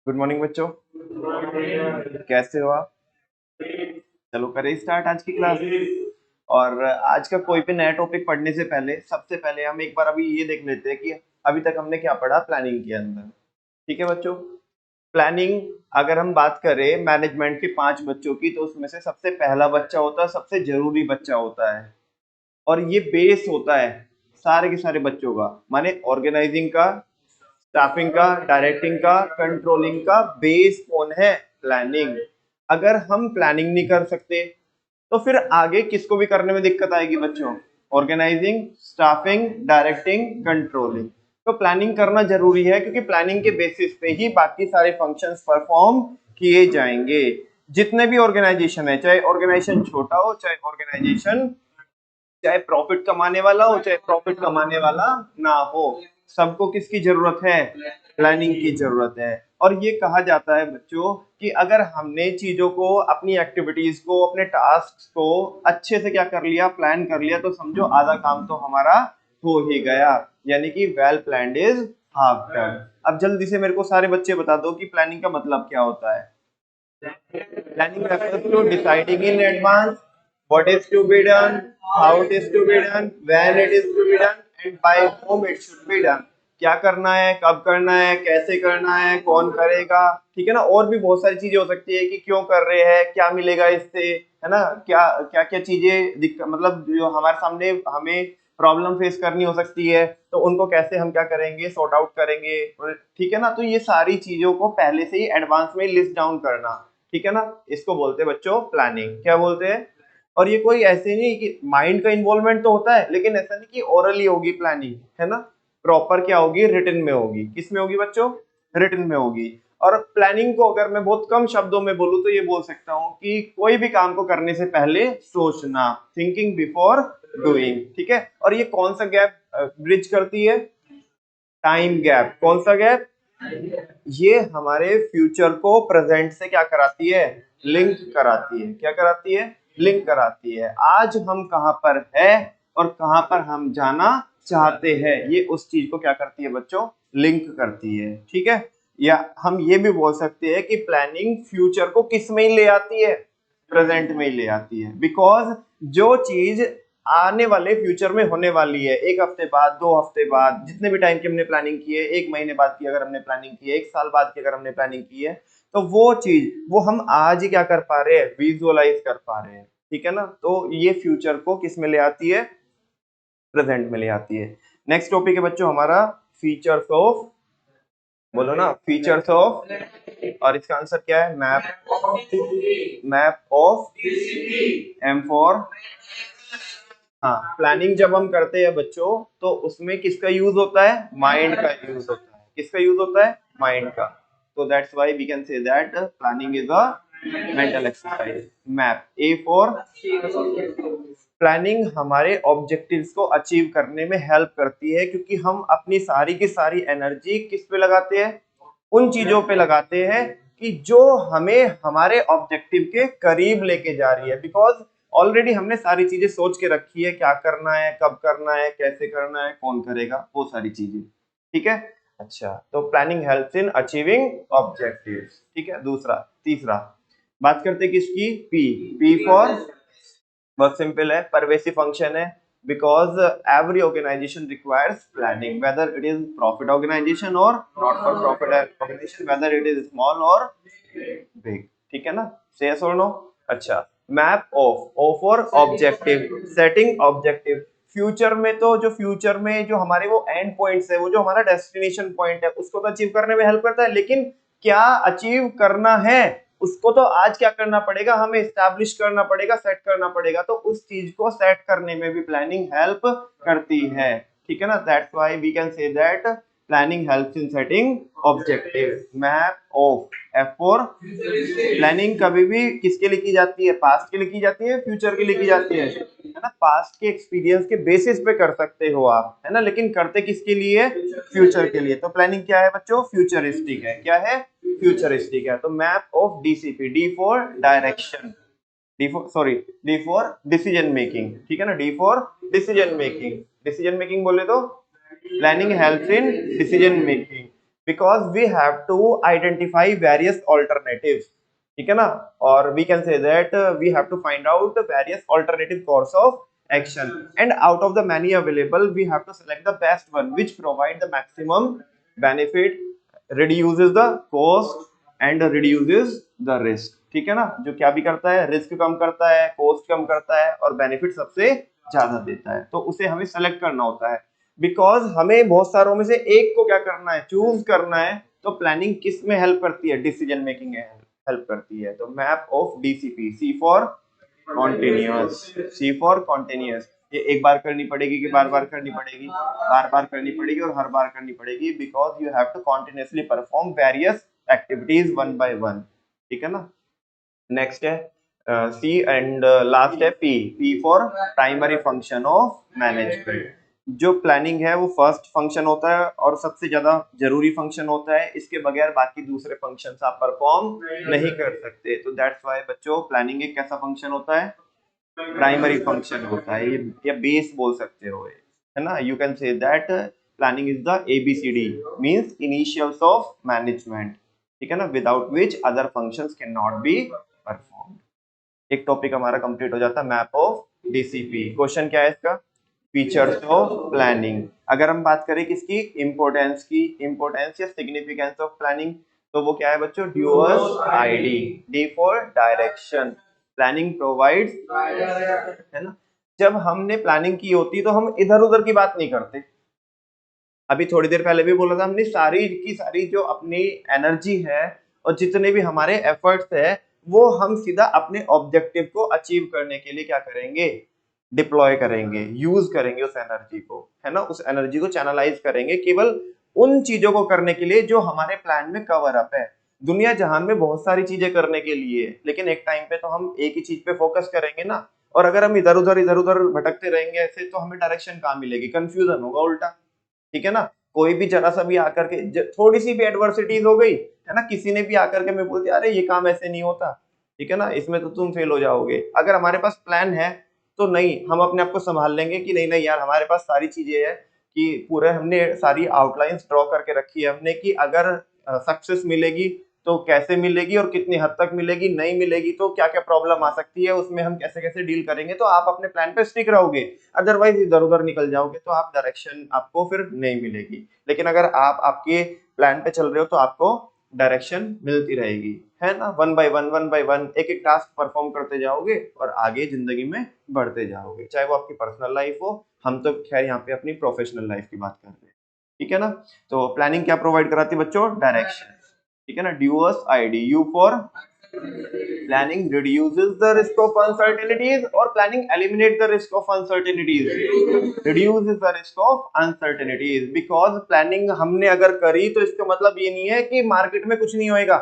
Good morning बच्चों। कैसे हो आप? चलो करें स्टार्ट आज की क्लास। और आज का कोई भी नया टॉपिक पढ़ने से पहले सबसे पहले हम एक बार अभी ये देख लेते हैं कि अभी तक हमने क्या पढ़ा प्लानिंग के अंदर। ठीक है बच्चों। प्लानिंग, अगर हम बात करें मैनेजमेंट के 5 बच्चों की, तो उसमें से सबसे पहला बच्चा होता है, सबसे जरूरी बच्चा होता है, और ये बेस होता है सारे के सारे बच्चों का। माने ऑर्गेनाइजिंग का, स्टाफिंग का, डायरेक्टिंग का, कंट्रोलिंग का बेस कौन है? प्लानिंग। अगर हम प्लानिंग नहीं कर सकते तो फिर आगे किसको भी करने में दिक्कत आएगी बच्चों? Organising, staffing, directing, controlling. तो प्लानिंग करना जरूरी है, क्योंकि प्लानिंग के बेसिस पे ही बाकी सारे फंक्शंस परफॉर्म किए जाएंगे। जितने भी ऑर्गेनाइजेशन है, चाहे ऑर्गेनाइजेशन छोटा हो, चाहे प्रॉफिट कमाने वाला हो, चाहे प्रॉफिट कमाने वाला ना हो, सबको किसकी जरूरत है? प्लानिंग की जरूरत है। और ये कहा जाता है बच्चों कि अगर हमने चीजों को, अपनी एक्टिविटीज को, अपने टास्क को अच्छे से क्या कर लिया, प्लान कर लिया, तो समझो आधा काम तो हमारा हो ही गया। यानी कि well planned is half done. अब जल्दी से मेरे को सारे बच्चे बता दो कि प्लानिंग का मतलब क्या होता है। Planning refers to deciding in advance what is to be done, how it is to be done, when it is to be done, and by whom it should be done. क्या करना है, कब करना है, कैसे करना है, कौन करेगा। ठीक है ना। और भी बहुत सारी चीजें हो सकती है कि क्यों कर रहे हैं, क्या मिलेगा इससे, है ना। क्या क्या क्या चीजें मतलब जो हमारे सामने हमें प्रॉब्लम फेस करनी हो सकती है, तो उनको कैसे हम क्या करेंगे, सॉर्ट आउट करेंगे। ठीक है ना। तो ये सारी चीजों को पहले से ही एडवांस में लिस्ट डाउन करना, ठीक है ना, इसको बोलते हैं बच्चों प्लानिंग। क्या बोलते हैं? और ये कोई ऐसे नहीं कि माइंड का इन्वॉल्वमेंट तो होता है, लेकिन ऐसा नहीं कि ओरली होगी प्लानिंग, है ना। प्रॉपर क्या होगी, रिटन में होगी। किस में होगी बच्चों? रिटन में होगी। और प्लानिंग को अगर मैं बहुत कम शब्दों में बोलूं तो ये बोल सकता हूं कि कोई भी काम को करने से पहले सोचना, थिंकिंग बिफोर डूइंग। ठीक है। और ये कौन सा गैप ब्रिज करती है? Time gap. कौन सा गैप? ये हमारे फ्यूचर को प्रेजेंट से क्या कराती है? लिंक कराती है। क्या कराती है? लिंक कराती है। आज हम कहां पर है और कहां पर हम जाना चाहते हैं, ये उस चीज को क्या करती है बच्चों? लिंक करती है। ठीक है। या हम ये भी बोल सकते हैं कि प्लानिंग फ्यूचर को किस में ही ले आती है? प्रेजेंट में ही ले आती है। बिकॉज जो चीज आने वाले फ्यूचर में होने वाली है, 1 हफ्ते बाद, 2 हफ्ते बाद, जितने भी टाइम की हमने प्लानिंग की है, 1 महीने बाद की अगर हमने प्लानिंग की है, 1 साल बाद की अगर हमने प्लानिंग की है, तो वो चीज वो हम आज ही क्या कर पा रहे हैं? विजुअलाइज कर पा रहे हैं। ठीक है ना। तो ये फ्यूचर को किस में ले आती है? प्रेजेंट में ले आती है। नेक्स्ट टॉपिक है बच्चों हमारा फीचर्स ऑफ, बोलो ना, फीचर्स ऑफ। और इसका आंसर क्या है? Map of, M for. हाँ, प्लानिंग जब हम करते हैं बच्चों, तो उसमें किसका यूज होता है? माइंड का यूज होता है। किसका यूज होता है? माइंड का। तो that's why we can say that planning is a mental exercise. Map, A for. Planning हमारे ऑब्जेक्टिव्स को अचीव करने में हेल्प करती है, क्योंकि हम अपनी सारी की सारी एनर्जी किस पे लगाते हैं? उन चीजों पे लगाते हैं कि जो हमें हमारे ऑब्जेक्टिव के करीब लेके जा रही है। बिकॉज ऑलरेडी हमने सारी चीजें सोच के रखी है, क्या करना है, कब करना है, कैसे करना है, कौन करेगा, वो सारी चीजें। ठीक है। अच्छा, तो planning helps in achieving objectives. ठीक है। दूसरा, तीसरा बात करते किसकी? पी। पी फॉर, बहुत सिंपल है, परवेसिव फंक्शन है। Because every organization requires planning, whether it is profit organization और not for profit organization, whether it is small और बिग। ठीक है ना। से यस और नो। अच्छा, map of, O for objective, setting objective. Future में तो जो फ्यूचर में जो हमारे वो एंड पॉइंट्स है, वो जो हमारा डेस्टिनेशन पॉइंट है, उसको तो अचीव करने में हेल्प करता है, लेकिन क्या अचीव करना है उसको तो आज क्या करना पड़ेगा? हमें एस्टैब्लिश करना पड़ेगा, सेट करना पड़ेगा। तो उस चीज को सेट करने में भी प्लानिंग हेल्प करती है। ठीक है ना। That's why we can say that planning helps in setting objective. Map of, F for. Planning कभी भी किसके लिए की जाती है? पास्ट के लिए की जाती है, फ्यूचर के लिए की जाती है ना। पास्ट के एक्सपीरियंस के बेसिस पे कर सकते हो आप, है ना, लेकिन करते किसके लिए? फ्यूचर के लिए। तो प्लानिंग क्या है बच्चों? फ्यूचरिस्टिक है। क्या है? फ्यूचरिस्टिक है। तो map of DCP, D for direction, D for, sorry, D for decision making. ठीक है ना। D for decision making. Decision making बोले तो planning helps in decision making. because we have to identify various alternatives, ठीक है ना, और we can say that we have to find out the various alternative course of action, and out of the many available we have to select the best one which provide the maximum benefit, reduces the cost and reduces the risk, ठीक है ना, जो क्या भी करता है, risk कम करता है, कॉस्ट कम करता है और बेनिफिट सबसे ज्यादा देता है, तो उसे हमें सेलेक्ट करना होता है, बिकॉज हमें बहुत सारों में से एक को क्या करना है, चूज करना है, तो प्लानिंग किस में हेल्प करती है, डिसीजन मेकिंग में हेल्प करती है, तो map of DCP, C for continuous, C for continuous, ये एक बार करनी पड़ेगी कि बार बार करनी पड़ेगी, बार बार करनी पड़ेगी और हर बार करनी पड़ेगी, because you have to continuously perform various activities one by one, ठीक है ना। नेक्स्ट है सी एंड लास्ट है P, P for primary function of management, जो प्लानिंग है वो फर्स्ट फंक्शन होता है और सबसे ज्यादा जरूरी फंक्शन होता है, इसके बगैर बाकी दूसरे फंक्शंस आप परफॉर्म नहीं कर सकते, तो दैट्स व्हाई बच्चों प्लानिंग एक कैसा फंक्शन होता है, प्राइमरी फंक्शन होता है, ये बेस बोल सकते हो, है ना, you can say that planning is the ABCD, means initials of management, ठीक है ना, without which other functions can not be performed. एक टॉपिक हमारा कंप्लीट हो जाता है, मैप ऑफ डीसीपी। क्वेश्चन क्या है इसका, फीचर्स ऑफ प्लानिंग। अगर हम बात करें किसकी, इंपोर्टेंस की, इंपोर्टेंस या सिग्निफिकेंस ऑफ प्लानिंग, तो वो क्या है बच्चों, ड्यूअस ID, D for direction, planning provides, है ना, जब हमने प्लानिंग की होती तो हम इधर उधर की बात नहीं करते, अभी थोड़ी देर पहले भी बोला था हमने, सारी की सारी जो अपनी एनर्जी है और जितने भी हमारे एफर्ट्स है वो हम सीधा अपने ऑब्जेक्टिव को अचीव करने के लिए क्या करेंगे, डिप्लॉय करेंगे, यूज करेंगे उस एनर्जी को, है ना, उस एनर्जी को चैनलाइज करेंगे केवल उन चीजों को करने के लिए जो हमारे प्लान में कवर अप है। दुनिया जहान में बहुत सारी चीजें करने के लिए, लेकिन एक टाइम पे तो हम एक ही चीज पे फोकस करेंगे ना, और अगर हम इधर उधर भटकते रहेंगे ऐसे तो हमें डायरेक्शन कहाँ मिलेगी, कंफ्यूजन होगा उल्टा, ठीक है ना। कोई भी जरा सा भी आकर के थोड़ी सी भी एडवर्सिटीज हो गई, है ना, किसी ने भी आकर के मैं बोल दिया अरे ये काम ऐसे नहीं होता, ठीक है ना, इसमें तो तुम फेल हो जाओगे, अगर हमारे पास प्लान है तो नहीं, हम अपने आप को संभाल लेंगे कि नहीं नहीं यार हमारे पास सारी चीजें है, कि पूरे हमने सारी आउटलाइंस ड्रॉ करके रखी है हमने, कि अगर सक्सेस मिलेगी तो कैसे मिलेगी और कितनी हद तक मिलेगी, नहीं मिलेगी तो क्या क्या प्रॉब्लम आ सकती है, उसमें हम कैसे कैसे डील करेंगे, तो आप अपने प्लान पे स्टिक रहोगे, अदरवाइज इधर उधर निकल जाओगे तो आप डायरेक्शन आपको फिर नहीं मिलेगी, लेकिन अगर आप आपके प्लान पे चल रहे हो तो आपको डायरेक्शन मिलती रहेगी, है ना, वन बाय वन एक एक टास्क परफॉर्म करते जाओगे और आगे जिंदगी में बढ़ते जाओगे, चाहे वो आपकी पर्सनल लाइफ हो, हम तो खैर यहाँ पे अपनी प्रोफेशनल लाइफ की बात कर रहे हैं, ठीक है ना। तो प्लानिंग क्या प्रोवाइड कराती है बच्चों, डायरेक्शन, ठीक है ना, ड्यूअस ID, U for planning reduces the risk of uncertainties और planning eliminate the risk of uncertainties, reduces the risk of uncertainties, because planning हमने अगर करी तो इसका मतलब ये नहीं है कि मार्केट में कुछ नहीं होएगा,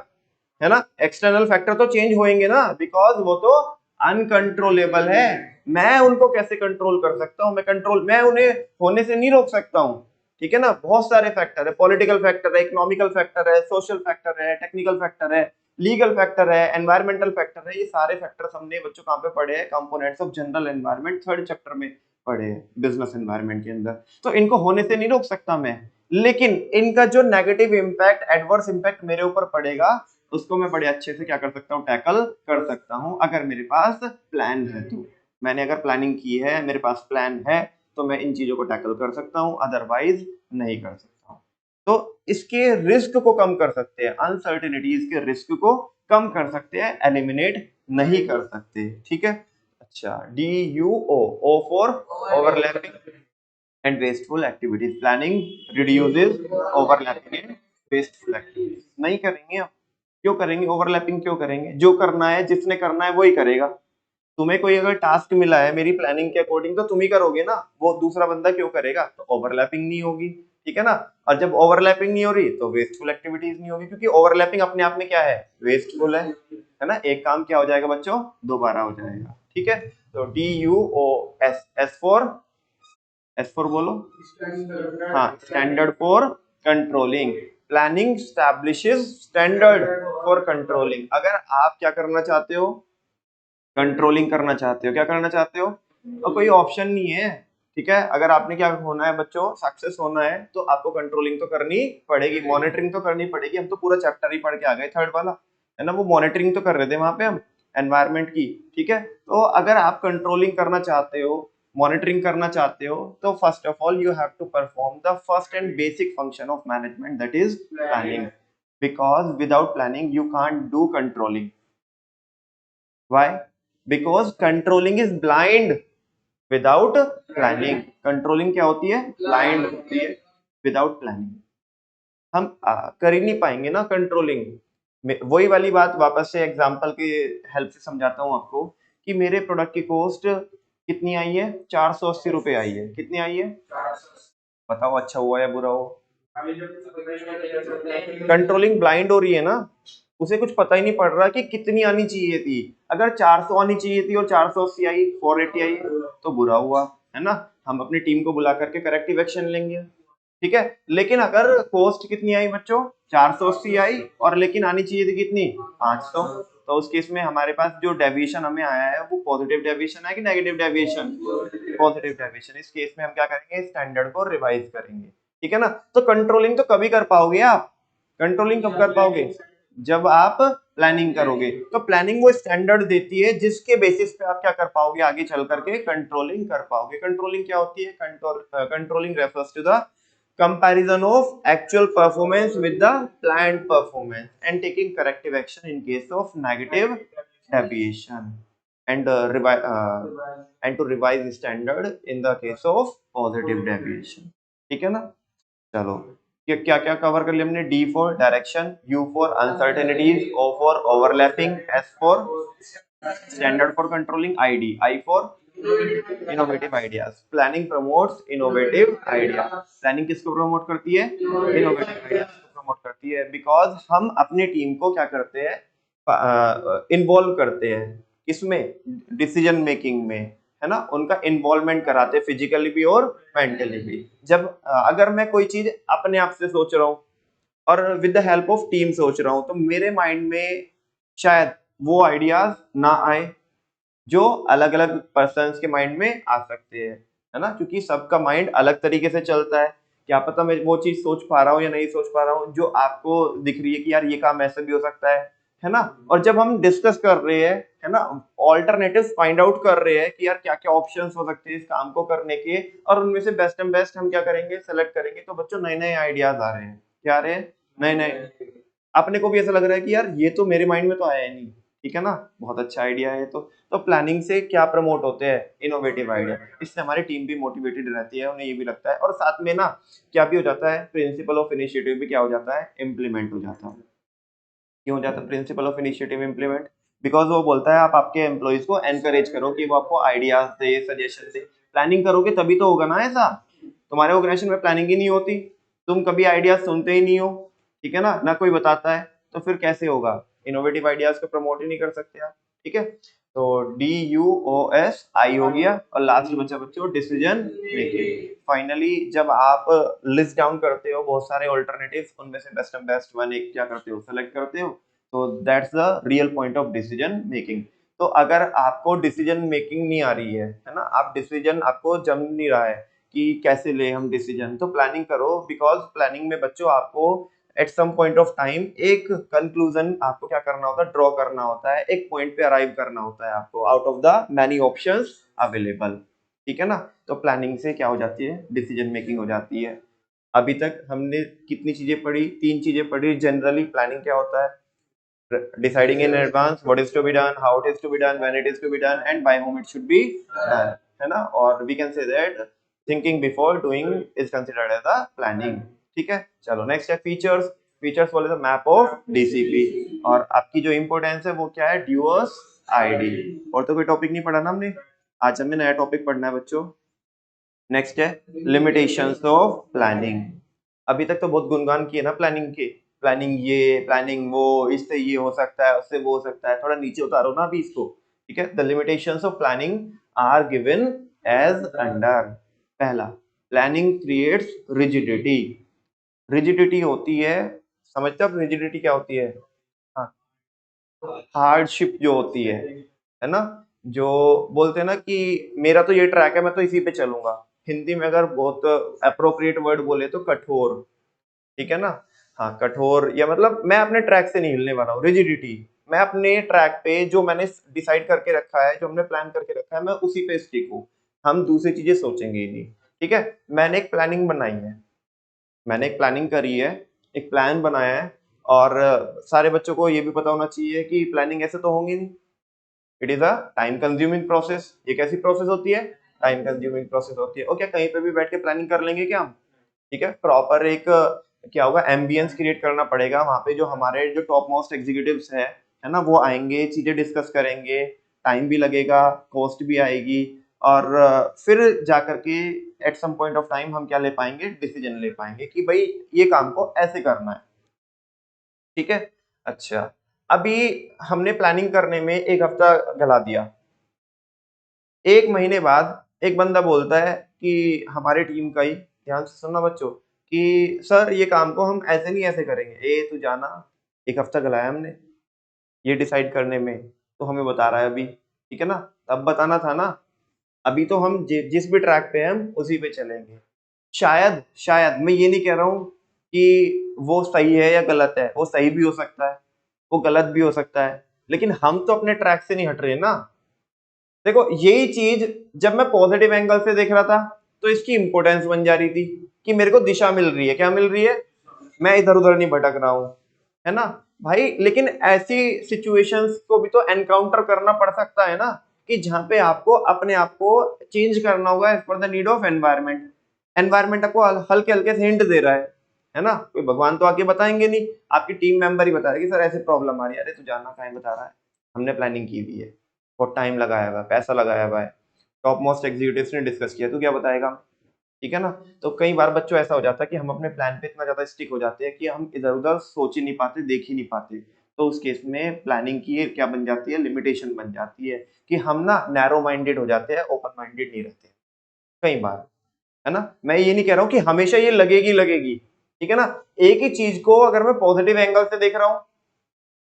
है ना, एक्सटर्नल फैक्टर तो चेंज होंगे ना, बिकॉज वो तो अनकंट्रोलेबल है, मैं उनको कैसे कंट्रोल कर सकता हूँ, मैं उन्हें होने से नहीं रोक सकता हूँ, ठीक है ना, बहुत सारे फैक्टर है, पॉलिटिकल फैक्टर है, इकोनॉमिकल फैक्टर है, सोशल फैक्टर है, टेक्निकल फैक्टर है, लीगल फैक्टर है, एनवायरमेंटल फैक्टर है, ये सारे फैक्टर्स हमने बच्चों कहाँ पे पढ़े हैं, components of general environment third chapter में पढ़े हैं, बिजनेस एनवायरनमेंट के अंदर, तो इनको होने से नहीं रोक सकता मैं, लेकिन इनका जो नेगेटिव इंपैक्ट, एडवर्स इंपैक्ट मेरे ऊपर पड़ेगा उसको मैं बड़े अच्छे से क्या कर सकता हूँ, टैकल कर सकता हूँ, अगर मेरे पास प्लान है तो, मैंने अगर प्लानिंग की है, मेरे पास प्लान है, तो मैं इन चीजों को टैकल कर सकता हूँ, अदरवाइज नहीं कर सकता हूँ। तो इसके रिस्क को कम कर सकते हैं, अनसर्टेनिटीज के रिस्क को कम कर सकते हैं, एलिमिनेट नहीं कर सकते, ठीक है। अच्छा, DUO, O for overlapping and wasteful activities, planning reduces overlapping and wasteful activities, नहीं करेंगे आप, क्यों करेंगे ओवरलैपिंग, क्यों करेंगे, जो करना है जिसने करना है वही करेगा, तुम्हें कोई अगर टास्क मिला है मेरी प्लानिंग के अकॉर्डिंग तो तुम ही करोगे ना, वो दूसरा बंदा क्यों करेगा, तो ओवरलैपिंग नहीं होगी, ठीक है ना, और जब ओवरलैपिंग नहीं हो रही तो वेस्टफुल एक्टिविटीज नहीं होगी, क्योंकि ओवरलैपिंग अपने आप में क्या है, वेस्टफुल है ना, एक काम क्या हो जाएगा बच्चों, दोबारा हो जाएगा, ठीक है। तो DUOS, एस फॉर बोलो, हाँ, standard for controlling, planning establishes standard for controlling, अगर आप क्या करना चाहते हो, कंट्रोलिंग करना चाहते हो, क्या करना चाहते हो, और कोई ऑप्शन नहीं है, ठीक है। अगर आपने क्या होना है बच्चों, सक्सेस होना है तो आपको कंट्रोलिंग तो करनी पड़ेगी, मॉनिटरिंग तो करनी पड़ेगी। हम तो पूरा चैप्टर ही पढ़ के आ गए थर्ड वाला, है ना, वो मॉनिटरिंग तो कर रहे थे वहां पे हम एनवायरनमेंट की। ठीक है, तो अगर आप कंट्रोलिंग करना चाहते हो, मॉनिटरिंग करना चाहते हो, तो first of all you have to perform the first and basic function of management, that is planning, because without planning you can't do controlling. Why? Because controlling is blind without planning. Controlling क्या होती है? Blind होती है without planning. हम कर ही नहीं पाएंगे ना कंट्रोलिंग। वही वाली बात वापस से एग्जांपल के हेल्प से समझाता हूँ आपको कि मेरे प्रोडक्ट की कॉस्ट कितनी आई है, 480 रुपए आई है। कितनी आई है बताओ, अच्छा हुआ या बुरा हो? कंट्रोलिंग ब्लाइंड हो रही है ना, उसे कुछ पता ही नहीं पड़ रहा कि कितनी आनी चाहिए थी। अगर 400 आनी चाहिए थी और 480 आई, 480 आई, तो बुरा हुआ, है ना। हम अपनी टीम को बुला करके करेक्टिव एक्शन लेंगे, ठीक है। लेकिन अगर कॉस्ट कितनी आई बच्चों, 480 आई, और लेकिन आनी चाहिए थी कितनी, 500, तो उस केस में हमारे पास जो डेविएशन हमें आया है वो पॉजिटिव डेविएशन है कि नेगेटिव डेविएशन? Positive deviation. इस केस में हम क्या करेंगे, स्टैंडर्ड को रिवाइज करेंगे, ठीक है ना। तो कंट्रोलिंग तो कभी कर पाओगे आप, कंट्रोलिंग कब कर पाओगे, जब आप प्लानिंग करोगे। तो प्लानिंग वो स्टैंडर्ड देती है जिसके बेसिस पे आप क्या कर पाओगे, आगे चल करके कंट्रोलिंग कर पाओगे। कंट्रोलिंग क्या होती है, controlling refers to the comparison of actual performance with the planned performance and taking corrective action in case of negative deviation, and and to revise standard in the case of positive deviation, ठीक है ना। चलो, क्या क्या cover कर लिया हमने, D for direction, U for uncertainties, O for overlapping, S for standard for controlling, ID, I for innovative ideas. Planning promotes innovative idea. Planning किसको प्रमोट करती है, इनोवेटिव आइडियाज को प्रमोट करती है, बिकॉज हम अपनी टीम को क्या करते हैं, इन्वॉल्व करते हैं किसमें, डिसीजन मेकिंग में, है ना। उनका इन्वॉल्वमेंट कराते हैं फिजिकली भी और मेंटली भी। जब अगर मैं कोई चीज अपने आप से सोच रहा हूँ और with the help of team सोच रहा हूँ, तो मेरे माइंड में शायद वो आइडियाज ना आए जो अलग अलग पर्सन्स के माइंड में आ सकते हैं, है ना, क्योंकि सबका माइंड अलग तरीके से चलता है। क्या पता मैं वो चीज सोच पा रहा हूँ या नहीं सोच पा रहा हूँ जो आपको दिख रही है कि यार ये काम ऐसे भी हो सकता है ना। और जब हम डिस्कस कर रहे हैं, है ना, ऑल्टरनेटिव्स फाइंड आउट कर रहे हैं कि यार क्या क्या ऑप्शंस हो सकते हैं इस काम को करने के, और उनमें से बेस्ट एंड बेस्ट हम क्या करेंगे, सेलेक्ट करेंगे, तो बच्चों नए नए आइडियाज आ रहे हैं। क्या आ रहे हैं, नए नए। अपने को भी ऐसा लग रहा है कि यार ये तो मेरे माइंड में तो आया ही नहीं, ठीक है ना, बहुत अच्छा आइडिया है। तो प्लानिंग से क्या प्रमोट होते हैं, इनोवेटिव आइडिया। इससे हमारी टीम भी मोटिवेटेड रहती है, उन्हें ये भी लगता है, और साथ में ना क्या भी हो जाता है, प्रिंसिपल ऑफ इनिशिएटिव भी क्या हो जाता है, इम्प्लीमेंट हो जाता है। क्यों हो जाता है principle of initiative implement, because वो बोलता है आप आपके एम्प्लॉइज को एनकरेज करो कि वो आपको आइडियाज दे, सजेशन दे। प्लानिंग करोगे तभी तो होगा ना ऐसा। तुम्हारे ऑर्गेनाइजेशन में प्लानिंग ही नहीं होती, तुम कभी आइडियाज सुनते ही नहीं हो, ठीक है ना कोई बताता है, तो फिर कैसे होगा, इनोवेटिव आइडियाज को प्रमोट ही नहीं कर सकते आप, ठीक है। तो DUOS हो गया, और लास्ट बचा बच्चों डिसीजन मेकिंग। फाइनली जब आप लिस्ट डाउन करते हो बहुत सारे ऑल्टरनेटिव्स, उनमें से बेस्ट एंड बेस्ट वन एक क्या करते हो, सेलेक्ट करते हो, तो that's the real point of decision making. तो अगर आपको डिसीजन मेकिंग नहीं आ रही है ना, आप डिसीजन आपको जम नहीं रहा है कि कैसे ले हम डिसीजन, तो प्लानिंग करो, बिकॉज प्लानिंग में बच्चों आपको at some point of time एक कंक्लूजन आपको क्या करना होता है, ड्रॉ करना होता है, एक पॉइंट पे अराइव करना होता है आपको out of the many options available, ठीक है ना। तो प्लानिंग से क्या हो जाती है, डिसीजन मेकिंग हो जाती है। अभी तक हमने कितनी चीजें पढ़ी, 3 चीजें पढ़ी। जनरली प्लानिंग क्या होता है, deciding in advance what is to be done, how it is to be done, when it is to be done, and by whom it should be done, है ना। और we can say that thinking before doing is considered as a planning, ठीक है। चलो next है features. Features बोले तो map of DCP, और आपकी जो इंपोर्टेंस है वो क्या है, ड्यूअर्स आईडी। और तो कोई टॉपिक नहीं पढ़ा ना हमने, आज हमें नया टॉपिक पढ़ना है बच्चों। नेक्स्ट है लिमिटेशंस ऑफ प्लानिंग। अभी तक तो बहुत गुणगान किए ना प्लानिंग के, प्लानिंग ये, प्लानिंग वो, इससे ये हो सकता है, उससे वो हो सकता है, थोड़ा नीचे उतारो ना अभी इसको, ठीक है। The limitations of planning are given as under. पहला, प्लानिंग क्रिएट्स रिजिडिटी। रिजिडिटी होती है, समझते हो रिजिडिटी क्या होती है, हाँ, हार्डशिप जो होती है ना, जो बोलते हैं ना कि मेरा तो ये ट्रैक है, मैं तो इसी पे चलूंगा, हिंदी में अगर बहुत अप्रोप्रिएट वर्ड बोले तो कठोर, ठीक है ना। हाँ कठोर, या मतलब मैं अपने ट्रैक से नहीं हिलने वाला हूँ, रिजिडिटी। मैं अपने ट्रैक पे जो मैंने डिसाइड करके रखा है, जो हमने प्लान करके रखा है, मैं उसी पे स्टिक हूँ। हम दूसरी चीजें सोचेंगे ही नहीं, ठीक है। मैंने एक प्लानिंग बनाई है, मैंने एक प्लानिंग करी है, एक प्लान बनाया है, और सारे बच्चों को ये भी पता होना चाहिए कि प्लानिंग ऐसे तो होंगी नहीं। It is a time consuming process. ये कैसी प्रोसेस होती है? टाइम कंज्यूमिंग प्रोसेस होती है। ओके, कहीं पे भी बैठ के प्लानिंग कर लेंगे क्या हम? ठीक है, प्रॉपर एक क्या होगा, एम्बियंस क्रिएट करना पड़ेगा वहां पे। जो हमारे जो टॉप मोस्ट एग्जीक्यूटिव्स है ना, वो आएंगे, चीजें डिस्कस करेंगे, टाइम भी लगेगा, कॉस्ट भी आएगी, और फिर जाकर के at some point of time हम क्या ले पाएंगे, डिसीजन ले पाएंगे कि भाई ये काम को ऐसे करना है, ठीक है। अच्छा, अभी हमने प्लानिंग करने में एक हफ्ता गला दिया। एक महीने बाद एक बंदा बोलता है कि हमारे टीम का ही, ध्यान से सुनना बच्चों, कि सर ये काम को हम ऐसे नहीं ऐसे करेंगे। ए तू जाना, एक हफ्ता गलाया हमने ये डिसाइड करने में, तो हमें बता रहा है अभी, ठीक है ना। तब बताना था ना। अभी तो हम जिस भी ट्रैक पे हैं हम उसी पे चलेंगे। शायद शायद मैं ये नहीं कह रहा हूँ कि वो सही है या गलत है, वो सही भी हो सकता है, वो गलत भी हो सकता है, लेकिन हम तो अपने ट्रैक से नहीं हट रहे ना। देखो यही चीज जब मैं पॉजिटिव एंगल से देख रहा था तो इसकी इंपॉर्टेंस बन जा रही थी कि मेरे को दिशा मिल रही है। क्या मिल रही है? मैं इधर उधर नहीं भटक रहा हूं, है ना भाई। लेकिन ऐसी सिचुएशंस को भी तो एनकाउंटर करना पड़ सकता है ना, कि जहां पे आपको अपने आप को चेंज करना होगा एज पर the need of environment. Environment आपको हल्के हल्के से हिंट दे रहा है ना। कोई भगवान तो आके बताएंगे नहीं, आपकी टीम मेंबर ही बता रहे कि सर ऐसे प्रॉब्लम आ रही है। अरे तू जानना काहे बता रहा है, हमने प्लानिंग की हुई है, बहुत टाइम लगाया हुआ है, पैसा लगाया हुआ है, टॉप मोस्ट एग्जीक्यूटिव्स ने डिस्कस किया, तू क्या बताएगा? ठीक है ना। तो कई बार बच्चों ऐसा हो जाता है कि हम अपने प्लान पे इतना ज्यादा स्टिक हो जाते हैं कि हम इधर उधर सोच ही नहीं पाते, देख ही नहीं पाते। तो उस केस में प्लानिंग की क्या बन जाती है, लिमिटेशन बन जाती है, कि हम ना नैरो माइंडेड हो जाते हैं, ओपन माइंडेड नहीं रहते कई बार, है ना। मैं ये नहीं कह रहा हूँ कि हमेशा ये लगेगी लगेगी, ठीक है ना। एक ही चीज को अगर मैं पॉजिटिव एंगल से देख रहा हूँ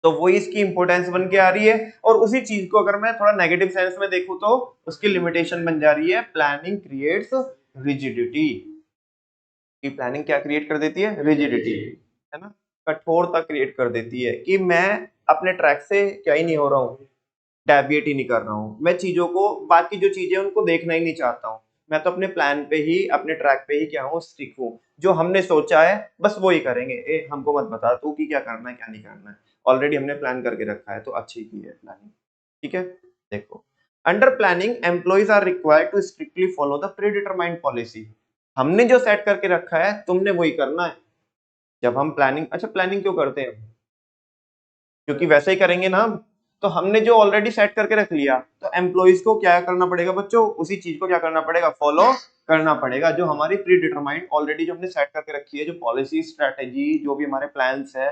तो वही इसकी इंपॉर्टेंस बन के आ रही है, और उसी चीज को अगर मैं थोड़ा नेगेटिव सेंस में देखूं तो उसकी लिमिटेशन बन जा रही है। प्लानिंग क्रिएट्स रिजिडिटी, कि प्लानिंग क्या क्रिएट कर देती है? रिजिडिटी, है ना। कठोरता क्रिएट कर देती है कि मैं अपने ट्रैक से क्या ही नहीं हो रहा हूँ, डेविएट ही नहीं कर रहा हूँ। मैं चीजों को, बाकी जो चीजें उनको देखना ही नहीं चाहता हूँ। मैं तो अपने प्लान पे ही, अपने ट्रैक पे ही क्या हूँ, स्टिक हूँ। जो हमने सोचा है बस वो ही करेंगे। ए हमको मत बता तू कि क्या करना है क्या नहीं करना है, ऑलरेडी हमने प्लान करके रखा है, तो अच्छी की है प्लानिंग, ठीक है। देखो, under planning employees are required to strictly follow the predetermined policy. हमने जो सेट करके रखा है तुमने वही करना है। जब हम प्लानिंग, अच्छा प्लानिंग क्यों करते हैं? क्योंकि वैसे ही करेंगे ना हम। तो हमने जो ऑलरेडी सेट करके रख लिया, तो एम्प्लॉइज को क्या करना पड़ेगा बच्चों? उसी चीज को क्या करना पड़ेगा? फॉलो करना पड़ेगा। जो हमारी प्री डिटरमाइंड ऑलरेडी जो हमने सेट करके रखी है, जो पॉलिसी स्ट्रेटेजी जो भी हमारे प्लान्स है,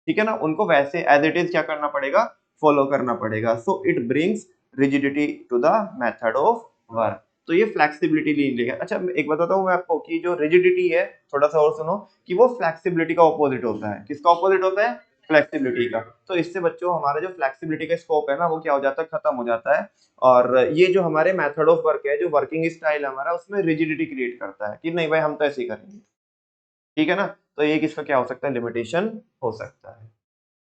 ठीक है ना, उनको वैसे एज इट इज क्या करना पड़ेगा? फॉलो करना पड़ेगा। So it brings rigidity to the method of work. तो ये फ्लेक्सिबिलिटी नहीं लेगा। अच्छा एक बताता हूँ मैं आपको कि जो रिजिडिटी है, थोड़ा सा और सुनो, कि वो फ्लेक्सिबिलिटी का ऑपोजिट होता है। किसका ऑपोजिट होता है? फ्लेक्सिबिलिटी का। तो इससे बच्चों हमारा जो फ्लेक्सिबिलिटी का स्कोप है ना, वो क्या हो जाता है? खत्म हो जाता है। और ये जो हमारे मेथड ऑफ वर्क है, जो वर्किंग स्टाइल हमारा, उसमें रिजिडिटी क्रिएट करता है कि नहीं भाई हम तो ऐसे ही करेंगे, ठीक है ना। तो ये किसका क्या हो सकता है? लिमिटेशन हो सकता है।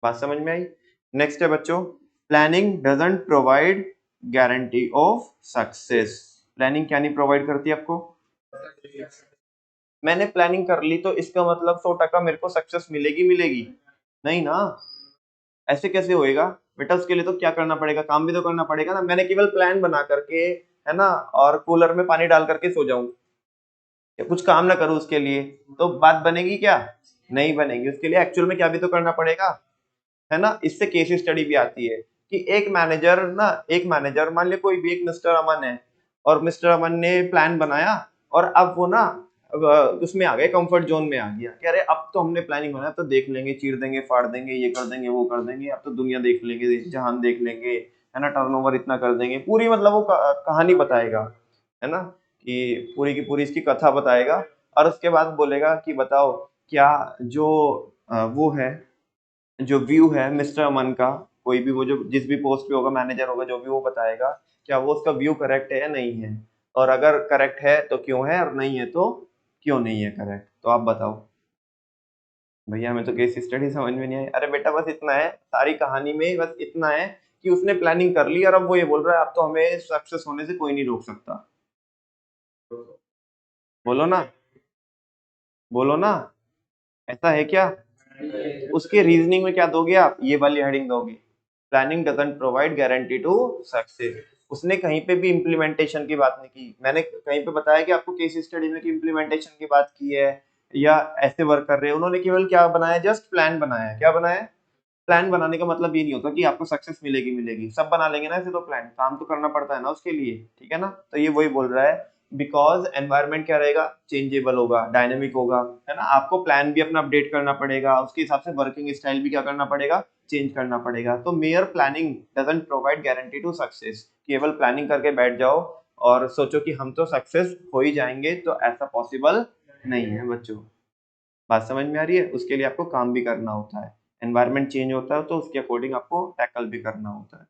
बात समझ में आई? नेक्स्ट है बच्चों, planning doesn't provide guarantee of success. Planning क्या नहीं प्रोवाइड करती आपको? मैंने प्लानिंग कर ली तो इसका मतलब 100% मेरे को सक्सेस मिलेगी मिलेगी? नहीं ना, ऐसे कैसे होएगा बेटा? उसके लिए तो क्या करना पड़ेगा, काम भी तो करना पड़ेगा ना। मैंने केवल प्लान बना करके, है ना, और कूलर में पानी डाल करके सो जाऊं, या कुछ काम ना करूं उसके लिए, तो बात बनेगी क्या? नहीं बनेगी। उसके लिए एक्चुअल में क्या भी तो करना पड़ेगा, है ना। इससे केस स्टडी भी आती है कि एक मैनेजर ना, एक मैनेजर मान लिया कोई भी, एक मिस्टर अमन है, और मिस्टर अमन ने प्लान बनाया, और अब वो ना अब उसमें आ गए, कंफर्ट जोन में आ गया कि अरे अब तो हमने प्लानिंग बनाया, तो देख लेंगे, चीर देंगे, फाड़ देंगे, ये कर देंगे, वो कर देंगे, अब तो दुनिया देख लेंगे, जहान देख लेंगे, है ना, टर्नओवर इतना कर देंगे, पूरी मतलब वो कहानी बताएगा, है ना, कि पूरी की पूरी इसकी कथा बताएगा। और उसके बाद बोलेगा कि बताओ क्या जो वो है, जो व्यू है मिस्टर अमन का, कोई भी वो जो जिस भी पोस्ट पे होगा, मैनेजर होगा जो भी, वो बताएगा क्या वो उसका व्यू करेक्ट है या नहीं है। और अगर करेक्ट है तो क्यों है, और नहीं है तो क्यों नहीं है करेक्ट। तो आप बताओ। भैया हमें तो केस स्टडी समझ में नहीं आई। अरे बेटा बस इतना है, सारी कहानी में बस इतना है कि उसने प्लानिंग कर ली और अब वो ये बोल रहा है अब तो हमें सक्सेस होने से कोई नहीं रोक सकता। बोलो ना, बोलो ना, ऐसा है क्या? उसके रीजनिंग में क्या दोगे आप? ये वाली हेडिंग दोगे, planning doesn't provide guarantee to success. उसने कहीं पे भी इम्प्लीमेंटेशन की बात नहीं की। मैंने कहीं पे बताया कि आपको केस स्टडी में कि इम्प्लीमेंटेशन की बात की है या ऐसे वर्क कर रहे हैं। उन्होंने केवल क्या बनाया, जस्ट प्लान बनाया। क्या बनाया? प्लान बनाने का मतलब ये नहीं होता कि आपको सक्सेस मिलेगी मिलेगी, सब बना लेंगे ना ऐसे, तो प्लान काम तो करना पड़ता है ना उसके लिए, ठीक है ना। तो ये वही बोल रहा है, बिकॉज एनवायरनमेंट क्या रहेगा, चेंजेबल होगा, डायनेमिक होगा, है ना। आपको प्लान भी अपना अपडेट करना पड़ेगा, उसके हिसाब से वर्किंग स्टाइल भी क्या करना पड़ेगा, चेंज करना पड़ेगा। तो mere planning doesn't provide guarantee to success. केवल प्लानिंग करके बैठ जाओ और सोचो कि हम तो सक्सेस हो ही जाएंगे, तो ऐसा पॉसिबल नहीं है बच्चों। बात समझ में आ रही है? उसके लिए आपको काम भी करना होता है, एनवायरनमेंट चेंज होता है तो उसके अकॉर्डिंग आपको टैकल भी करना होता है।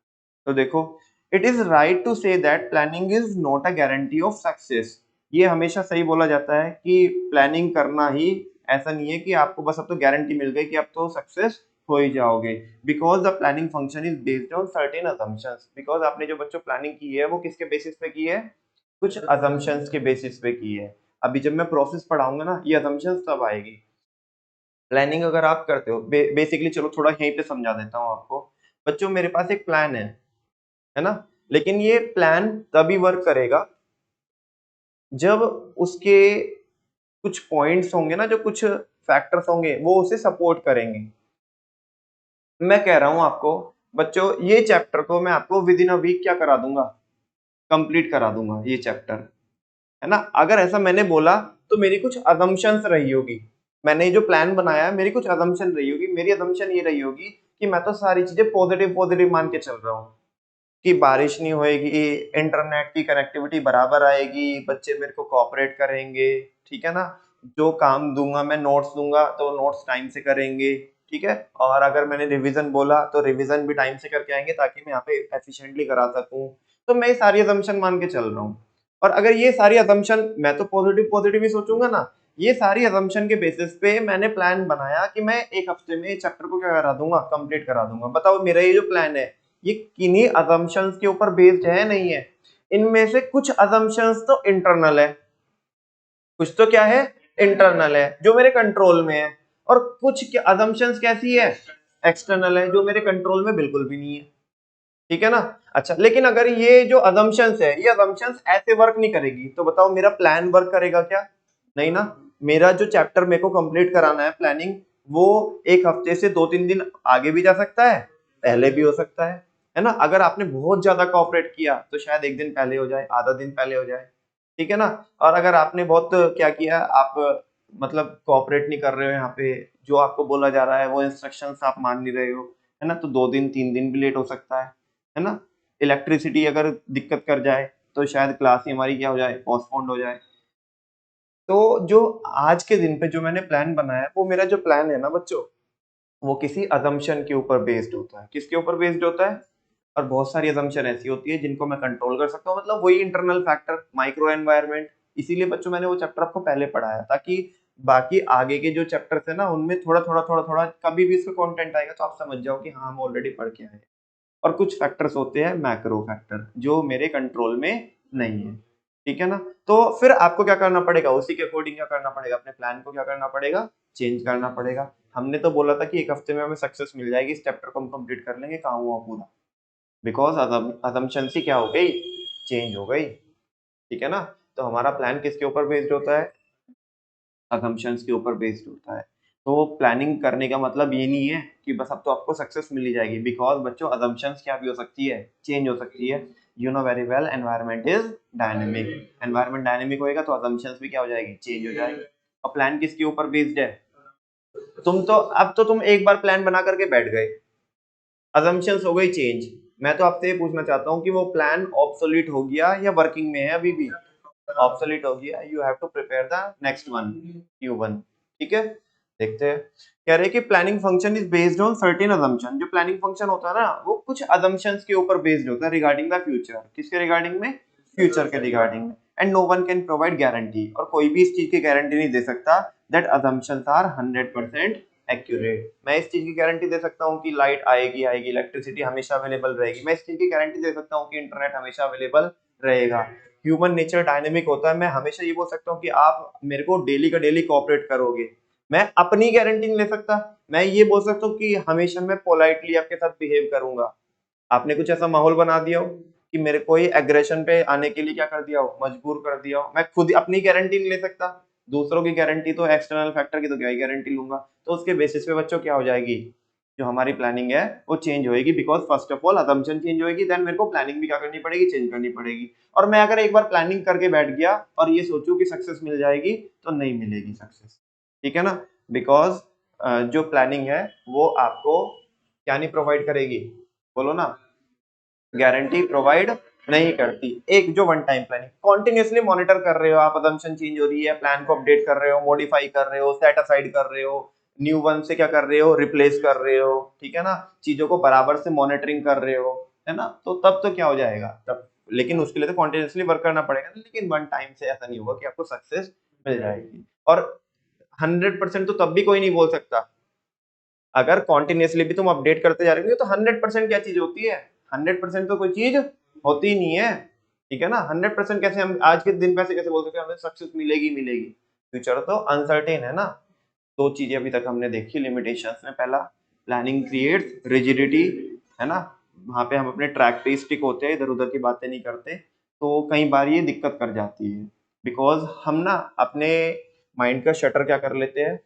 तो देखो, it is right to say that planning is not a guarantee of success. ये हमेशा सही बोला जाता है कि प्लानिंग करना ही ऐसा नहीं है कि आपको बस अब तो गारंटी मिल गई कि अब तो सक्सेस हो ही जाओगे। Because the planning function is based on certain assumptions. Because आपने जो बच्चों प्लानिंग की है वो किसके बेसिस पे की है, कुछ असम्पशंस के बेसिस पे की है। अभी जब मैं प्रोसेस पढ़ाऊंगा ना, ये असम्पशंस तब आएगी। प्लानिंग अगर आप करते हो बेसिकली, चलो थोड़ा यहीं पे समझा देता हूँ आपको। बच्चों मेरे पास एक प्लान है ना, लेकिन ये प्लान तभी वर्क करेगा जब उसके कुछ पॉइंट्स होंगे ना, जो कुछ फैक्टर्स होंगे वो उसे सपोर्ट करेंगे। मैं कह रहा हूं आपको बच्चों, ये चैप्टर को मैं आपको विद इन अ वीक क्या करा दूंगा, कंप्लीट करा दूंगा ये चैप्टर, है ना। अगर ऐसा मैंने बोला तो मेरी कुछ अजम्पशंस रही होगी। मैंने जो प्लान बनाया है मेरी कुछ अजम्पशन रही होगी। मेरी अजम्पशन ये रही होगी कि मैं तो सारी चीजें पॉजिटिव पॉजिटिव मान के चल रहा हूँ कि बारिश नहीं होएगी, इंटरनेट की कनेक्टिविटी बराबर आएगी, बच्चे मेरे को कोऑपरेट करेंगे, ठीक है ना। जो काम दूंगा मैं, नोट्स दूंगा तो नोट्स टाइम से करेंगे, ठीक है। और अगर मैंने रिवीजन बोला तो रिवीजन भी टाइम से करके आएंगे ताकि मैं यहाँ पे एफिशिएंटली करा सकूं। तो मैं ये सारी असम्पशन मान के चल रहा हूँ। और अगर ये सारी असम्पशन, मैं तो पॉजिटिव पॉजिटिव ही सोचूंगा ना, ये सारी असम्पशन के बेसिस पे मैंने प्लान बनाया कि मैं एक हफ्ते में चैप्टर को क्या करा दूंगा, कंप्लीट करा दूंगा। बताओ मेरा ये जो प्लान है ये किन्हीं असम्पशंस के ऊपर बेस्ड है, नहीं है। इनमें से कुछ असम्पशंस तो इंटरनल है, कुछ तो क्या है, इंटरनल है जो मेरे कंट्रोल में है, और कुछ असम्पशंस कैसी है, एक्सटर्नल है जो मेरे कंट्रोल में बिल्कुल भी नहीं है, ठीक है ना। अच्छा, लेकिन अगर ये जो असम्पशंस है, ये असम्पशंस ऐसे वर्क नहीं करेगी, तो बताओ मेरा प्लान वर्क करेगा क्या? नहीं ना। मेरा जो चैप्टर मेरे को कंप्लीट कराना है, प्लानिंग, वो एक हफ्ते से 2-3 दिन आगे भी जा सकता है, पहले भी हो सकता है ना। अगर आपने बहुत ज्यादा कोऑपरेट किया तो शायद एक दिन पहले हो जाए, आधा दिन पहले हो जाए, ठीक है ना। और अगर आपने बहुत क्या किया, आप मतलब कोऑपरेट नहीं कर रहे हो, यहाँ पे जो आपको बोला जा रहा है वो इंस्ट्रक्शंस आप मान नहीं रहे हो, है ना, तो 2 दिन 3 दिन भी लेट हो सकता है ना। इलेक्ट्रिसिटी अगर दिक्कत कर जाए तो शायद क्लास ही हमारी क्या हो जाए, पोस्टपोन्ड हो जाए। तो जो आज के दिन पे जो मैंने प्लान बनाया है, वो मेरा जो प्लान है ना बच्चों, वो किसी असम्पशन के ऊपर बेस्ड होता है। किसके ऊपर बेस्ड होता है? और बहुत सारी असम्पशन ऐसी होती है जिनको मैं कंट्रोल कर सकता हूँ, मतलब वही इंटरनल फैक्टर, माइक्रो एनवायरनमेंट। इसीलिए बच्चों मैंने वो चैप्टर आपको पहले पढ़ाया, ताकि बाकी आगे के जो चैप्टर्स है ना उनमें थोड़ा थोड़ा थोड़ा थोड़ा कभी भी इसका कंटेंट आएगा तो आप समझ जाओ कि हाँ हम ऑलरेडी पढ़ के आए हैं। और कुछ फैक्टर्स होते हैं मैक्रो फैक्टर जो मेरे कंट्रोल में नहीं है, ठीक है ना। तो फिर आपको क्या करना पड़ेगा, उसी के अकॉर्डिंग क्या करना पड़ेगा, अपने प्लान को क्या करना पड़ेगा, चेंज करना पड़ेगा। हमने तो बोला था कि एक हफ्ते में हमें सक्सेस मिल जाएगी, इस चैप्टर को हम कंप्लीट कर लेंगे, कहाँ हुआ पूरा? बिकॉज असम्पशन सी क्या हो गई, चेंज हो गई, ठीक है ना। तो हमारा प्लान किसके ऊपर बेस्ड होता है, असम्पशंस के ऊपर बेस्ड होता है। तो प्लानिंग करने का मतलब ये नहीं है कि बस अब तो आपको सक्सेस मिल ही जाएगी, बिकॉज बच्चों असम्पशंस क्या भी हो सकती है, चेंज हो सकती है। You know very well, environment is dynamic. Environment dynamic होएगा तो असम्पशंस भी क्या हो जाएगी, चेंज हो जाएगी। और प्लान किसके ऊपर बेस्ड है? तुम एक बार प्लान बना करके बैठ गए, असम्पशंस हो गई चेंज। मैं तो आपसे ये पूछना चाहता हूँ कि वो प्लान ऑब्सोलीट हो गया या वर्किंग में है अभी भी? ऑब्सोलीट हो गया, you have to prepare the next one, Q1, ठीक है। देखते हैं, कह रहे हैं कि planning function is based on certain assumption. जो प्लानिंग फंक्शन होता है ना वो कुछ असम्पशंस के ऊपर बेस्ड होता है रिगार्डिंग द फ्यूचर। किसके रिगार्डिंग में? फ्यूचर के रिगार्डिंग में। And no one can provide guarantee, और कोई भी इस चीज की गारंटी नहीं दे सकता दैट assumptions आर 100% एक्यूरेट। मैं इस चीज की गारंटी दे सकता हूँ कि लाइट आएगी आएगी, इलेक्ट्रिसिटी हमेशा अवेलेबल रहेगी, मैं इस चीज की गारंटी दे सकता हूँ कि इंटरनेट हमेशा अवेलेबल रहेगा। ह्यूमन नेचर डायनेमिक होता है, मैं हमेशा ये बोल सकता हूँ कि आप मेरे को डेली का डेली कोऑपरेट करोगे, मैं अपनी गारंटी नहीं ले सकता। मैं ये बोल सकता हूँ कि हमेशा मैं पोलाइटली आपके साथ बिहेव करूंगा। आपने कुछ ऐसा माहौल बना दिया हो कि मेरे को ही एग्रेशन पे आने के लिए क्या कर दिया हो, मजबूर कर दिया हो, मैं खुद अपनी गारंटी नहीं ले सकता, दूसरों की गारंटी तो एक्सटर्नल फैक्टर की तो क्या ही गारंटी लूंगा। तो उसके बेसिस पे बच्चों क्या हो जाएगी, जो हमारी प्लानिंग है वो चेंज होएगी, because first of all assumption change होएगी, देन मेरे को प्लानिंग भी क्या करनी पड़ेगी, चेंज करनी पड़ेगी। और मैं अगर एक बार प्लानिंग करके बैठ गया और ये सोचूं कि सक्सेस मिल जाएगी, तो नहीं मिलेगी सक्सेस, ठीक है ना। बिकॉज जो प्लानिंग है वो आपको क्या नहीं प्रोवाइड करेगी, बोलो ना, गारंटी प्रोवाइड नहीं करती। एक जो one time planning continuously monitor कर रहे हो आप, असम्पशन चेंज हो रही है, प्लान को अपडेट कर रहे हो, मॉडिफाई कर रहे हो, सेट असाइड कर रहे हो, न्यू वन से क्या कर रहे हो, रिप्लेस कर रहे हो, ठीक है ना, चीजों को बराबर से मॉनिटरिंग कर रहे हो, है ना, तो तब तो क्या हो जाएगा तब। लेकिन उसके लिए तो कॉन्टिन्यूसली वर्क करना पड़ेगा, लेकिन वन टाइम से ऐसा नहीं होगा कि आपको सक्सेस मिल जाएगी। और 100% तो तब भी कोई नहीं बोल सकता, अगर कॉन्टिन्यूसली भी तुम अपडेट करते जा रहे हो तो 100% क्या चीज होती है, 100% तो कोई चीज होती नहीं है, ठीक है ना। 100% कैसे हम आज के दिन पैसे कैसे बोल सकते हैं हमें सक्सेस मिलेगी मिलेगी, फ्यूचर तो अनसर्टेन है ना। दो चीजें अभी तक हमने देखी लिमिटेशंस में, पहला प्लानिंग क्रिएट्स रिजिडिटी, है ना, वहां पे हम अपने ट्रैक पे स्टिक होते हैं, इधर उधर की बातें नहीं करते, तो कई बार ये दिक्कत कर जाती है, बिकॉज हम ना अपने माइंड का शटर क्या कर लेते हैं,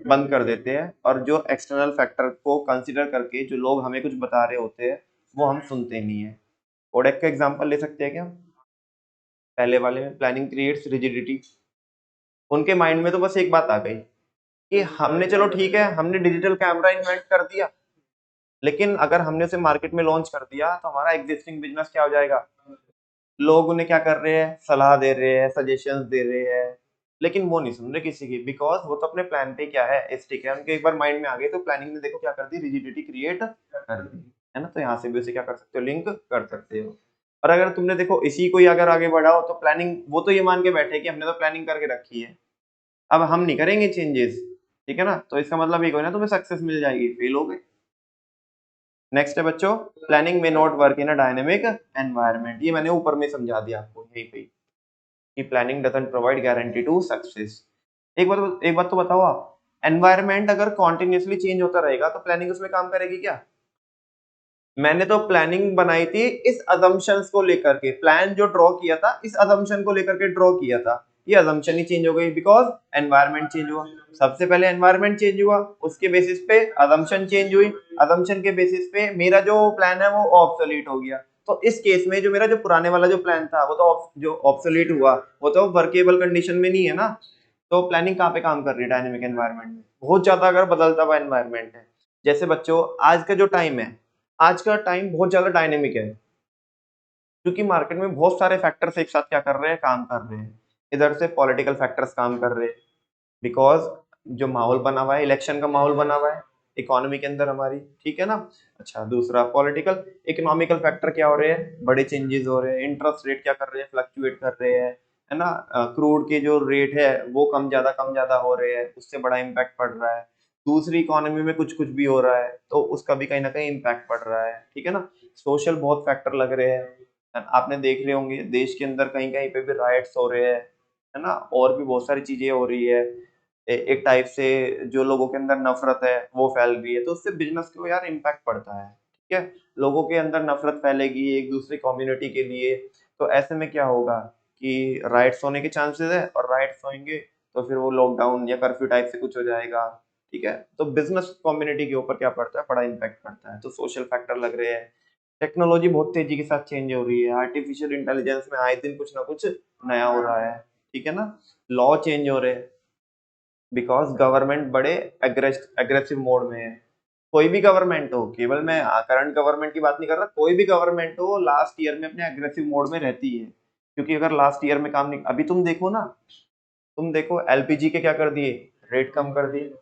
बंद कर देते हैं, और जो एक्सटर्नल फैक्टर को कंसीडर करके जो लोग हमें कुछ बता रहे होते हैं वो हम सुनते नहीं है। कोडेक का एग्जांपल ले सकते हैं क्या, पहले वाले में प्लानिंग क्रिएट्स रिजिडिटी, उनके माइंड में तो बस एक बात आ गई कि हमने, चलो ठीक है, हमने डिजिटल कैमरा इन्वेंट कर दिया, लेकिन अगर हमने उसे मार्केट में लॉन्च कर दिया तो हमारा एग्जिस्टिंग बिजनेस क्या हो जाएगा, लोग उन्हें क्या कर रहे हैं, सलाह दे रहे हैं, सजेशंस दे रहे हैं, लेकिन वो नहीं सुन रहे किसी की, बिकॉज वो तो अपने प्लान पे क्या है स्टिक है, उनके एक बार माइंड में आ गए, तो प्लानिंग ने देखो क्या कर दी, रिजिडिटी क्रिएट कर दी, है ना। तो यहाँ से भी उसे क्या कर सकते हो, लिंक कर सकते हो। और अगर तुमने देखो इसी को ही अगर आगे बढ़ाओ तो प्लानिंग, वो तो ये मान के बैठे कि हमने तो प्लानिंग करके रखी है, अब हम नहीं करेंगे चेंजेस, ठीक है ना, तो इसका मतलब ये कोई ना तुम्हें सक्सेस मिल जाएगी, फेल हो गए। नेक्स्ट है बच्चों, प्लानिंग में not work in a dynamic environment, ये मैंने ऊपर में समझा दिया आपको यहीं पे कि planning doesn't provide guarantee to success. एक बात तो बताओ आप, एनवायरनमेंट अगर कॉन्टिन्यूसली चेंज होता रहेगा तो प्लानिंग उसमें काम करेगी क्या। मैंने तो प्लानिंग बनाई थी इस अजम्पशंस को लेकर के, प्लान जो ड्रॉ किया था इस अजम्पशन को लेकर के ड्रॉ किया था, ये अजम्पशन ही चेंज हो गई बिकॉज एनवायरनमेंट चेंज हुआ। सबसे पहले एनवायरनमेंट चेंज हुआ, उसके बेसिस पे अजम्पशन चेंज हुई, अजम्पशन के बेसिस पे मेरा जो प्लान है वो ऑब्सोलीट हो गया। तो इस केस में जो मेरा जो पुराने वाला जो प्लान था वो तो जो ऑब्सोलीट हुआ वो तो वर्केबल कंडीशन में नहीं है ना। तो प्लानिंग कहाँ पे काम कर रही है, डायनेमिक एनवायरनमेंट में, बहुत ज्यादा अगर बदलता हुआ एनवायरनमेंट है। जैसे बच्चों आज का जो टाइम है, आज का टाइम बहुत ज्यादा डायनेमिक है, क्योंकि मार्केट में बहुत सारे फैक्टर्स एक साथ क्या कर रहे हैं, काम कर रहे हैं। इधर से पॉलिटिकल फैक्टर्स काम कर रहे हैं, बिकॉज जो माहौल बना हुआ है, इलेक्शन का माहौल बना हुआ है इकोनॉमी के अंदर हमारी, ठीक है ना। अच्छा, दूसरा पॉलिटिकल इकोनॉमिकल फैक्टर क्या हो रहे हैं, बड़े चेंजेस हो रहे हैं, इंटरेस्ट रेट क्या कर रहे हैं, फ्लक्चुएट कर रहे हैं, है ना, क्रूड के जो रेट है वो कम ज्यादा हो रहे हैं, उससे बड़ा इम्पैक्ट पड़ रहा है। दूसरी इकोनॉमी में कुछ कुछ भी हो रहा है तो उसका भी कहीं ना कहीं इम्पैक्ट पड़ रहा है, ठीक है ना। सोशल बहुत फैक्टर लग रहे हैं, आपने देख रहे होंगे देश के अंदर कहीं कहीं पे भी राइट्स हो रहे हैं, है ना, और भी बहुत सारी चीजें हो रही है। एक टाइप से जो लोगों के अंदर नफरत है वो फैल रही है, तो उससे बिजनेस को यार इम्पैक्ट पड़ता है, ठीक है। लोगों के अंदर नफरत फैलेगी एक दूसरी कम्युनिटी के लिए, तो ऐसे में क्या होगा कि राइट्स होने के चांसेस है, और राइट्स होंगे तो फिर वो लॉकडाउन या कर्फ्यू टाइप से कुछ हो जाएगा, ठीक है। तो बिजनेस कम्युनिटी के ऊपर क्या पड़ता है, बड़ा इम्पैक्ट पड़ता है। तो सोशल फैक्टर लग रहे हैं, टेक्नोलॉजी बहुत तेजी के साथ चेंज हो रही है, आर्टिफिशियल इंटेलिजेंस में आए दिन कुछ ना कुछ नया हो रहा है, ठीक है ना। लॉ चेंज हो रहे हैं, बिकॉज गवर्नमेंट बड़े एग्रेसिव मोड में है। कोई भी गवर्नमेंट हो, केवल मैं करंट गवर्नमेंट की बात नहीं कर रहा, कोई भी गवर्नमेंट हो लास्ट ईयर में अपने एग्रेसिव मोड में रहती है, क्योंकि अगर लास्ट ईयर में काम नहीं, अभी तुम देखो ना, तुम देखो एलपीजी के क्या कर दिए, रेट कम कर दिए,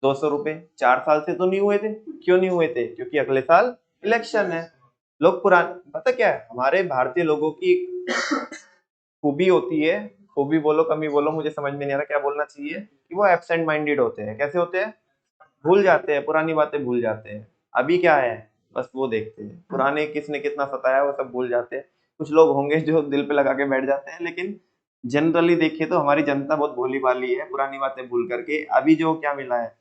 200 रुपए 4 साल से तो नहीं हुए थे, क्यों नहीं हुए थे, क्योंकि अगले साल इलेक्शन है। लोग पुराने, पता क्या है, हमारे भारतीय लोगों की खूबी होती है, खूबी बोलो कमी बोलो मुझे समझ में नहीं आ रहा क्या बोलना चाहिए, कि वो एब्सेंट माइंडेड होते हैं। कैसे होते हैं? भूल जाते हैं, पुरानी बातें भूल जाते हैं। अभी क्या है, बस वो देखते हैं, पुराने किसने कितना सताया वो सब भूल जाते हैं। कुछ लोग होंगे जो दिल पे लगा के बैठ जाते हैं, लेकिन जनरली देखिए तो हमारी जनता बहुत भोली भाली है, पुरानी बातें भूल करके अभी जो क्या मिला है,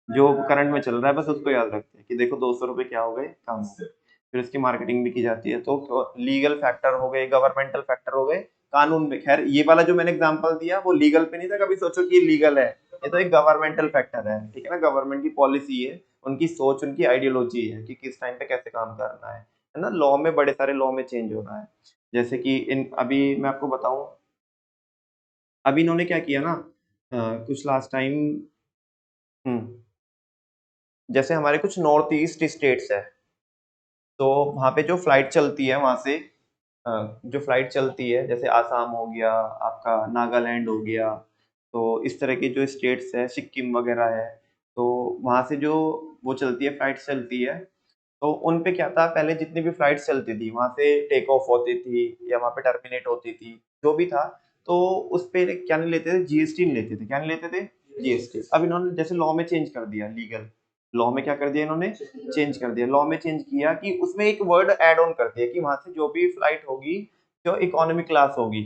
जो करंट में चल रहा है बस उसको याद रखते हैं कि देखो 200 रुपए क्या हो गए, कम हो गए। फिर उसकी मार्केटिंग भी की जाती है। तो लीगल फैक्टर हो गए, गवर्नमेंटल फैक्टर हो गए, कानून में। खैर ये वाला जो मैंने एग्जांपल दिया वो लीगल पे नहीं था, कभी सोचो कि ये लीगल है। ये तो एक गवर्नमेंटल फैक्टर है, ठीक है ना, गवर्नमेंट की पॉलिसी है, उनकी सोच, उनकी आइडियोलॉजी है कि किस टाइम पे कैसे काम करना है ना। लॉ में बड़े सारे लॉ में चेंज हो रहा है। जैसे कि इन अभी मैं आपको बताऊं, अभी इन्होंने क्या किया ना, कुछ लास्ट टाइम, जैसे हमारे कुछ नॉर्थ ईस्ट स्टेट्स है, तो वहाँ पे जो फ्लाइट चलती है वहाँ से, जो फ्लाइट चलती है जैसे आसाम हो गया, आपका नागालैंड हो गया, तो इस तरह की जो स्टेट्स है, सिक्किम वगैरह है, तो वहाँ से जो वो चलती है, फ्लाइट चलती है, तो उन पे क्या था, पहले जितनी भी फ्लाइट्स चलती थी वहाँ से टेक ऑफ होती थी या वहाँ पे टर्मिनेट होती थी, जो भी था, तो उस पे क्या नहीं लेते थे, जीएसटी नहीं लेते थे। क्या नहीं लेते थे? जीएसटी। अब इन्होंने जैसे लॉ में चेंज कर दिया, लीगल लॉ में क्या कर दिया इन्होंने, चेंज कर दिया। लॉ में चेंज किया कि उसमें एक वर्ड ऐड ऑन कर दिया कि वहां से जो भी फ्लाइट होगी, जो इकोनॉमिक क्लास होगी,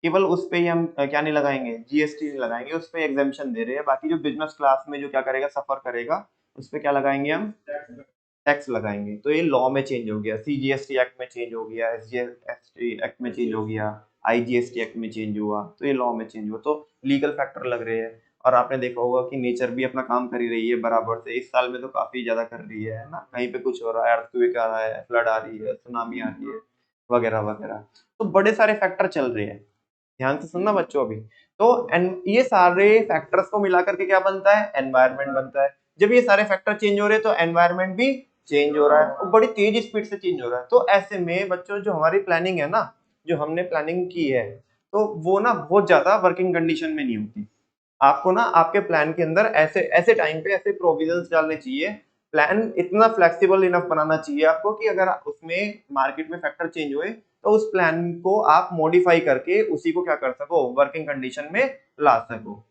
केवल उस पे ही हम क्या नहीं लगाएंगे, जीएसटी नहीं लगाएंगे, उस पे एग्जाम्पशन दे रहे हैं। बाकी जो बिजनेस क्लास में जो क्या करेगा, सफर करेगा, उस पे क्या लगाएंगे हम, टैक्स लगाएंगे। तो ये लॉ में चेंज हो गया, सीजीएसटी एक्ट में चेंज हो गया, एसजीएसटी एक्ट में चेंज हो गया, आईजीएसटी एक्ट में चेंज हुआ, तो ये लॉ में चेंज हुआ, तो लीगल फैक्टर लग रहे हैं। और आपने देखा होगा कि नेचर भी अपना काम कर ही रही है बराबर से, इस साल में तो काफी ज्यादा कर रही है ना, कहीं पे कुछ हो रहा है, अर्थक्वेक आ रहा है, फ्लड आ रही है, सुनामी आ रही है, वगैरह वगैरह। तो बड़े सारे फैक्टर चल रहे हैं, ध्यान से सुनना बच्चों अभी। तो ये सारे फैक्टर्स को मिला करके क्या बनता है, एनवायरनमेंट बनता है। जब ये सारे फैक्टर चेंज हो रहे हैं तो एनवायरनमेंट भी चेंज हो रहा है, और बड़ी तेज स्पीड से चेंज हो रहा है। तो ऐसे में बच्चों जो हमारी प्लानिंग है ना, जो हमने प्लानिंग की है, तो वो ना बहुत ज्यादा वर्किंग कंडीशन में नहीं होती। आपको ना आपके प्लान के अंदर ऐसे ऐसे टाइम पे ऐसे प्रोविजंस डालने चाहिए, प्लान इतना फ्लेक्सिबल इनफ बनाना चाहिए आपको कि अगर उसमें मार्केट में फैक्टर चेंज हुए तो उस प्लान को आप मॉडिफाई करके उसी को क्या कर सको, वर्किंग कंडीशन में ला सको।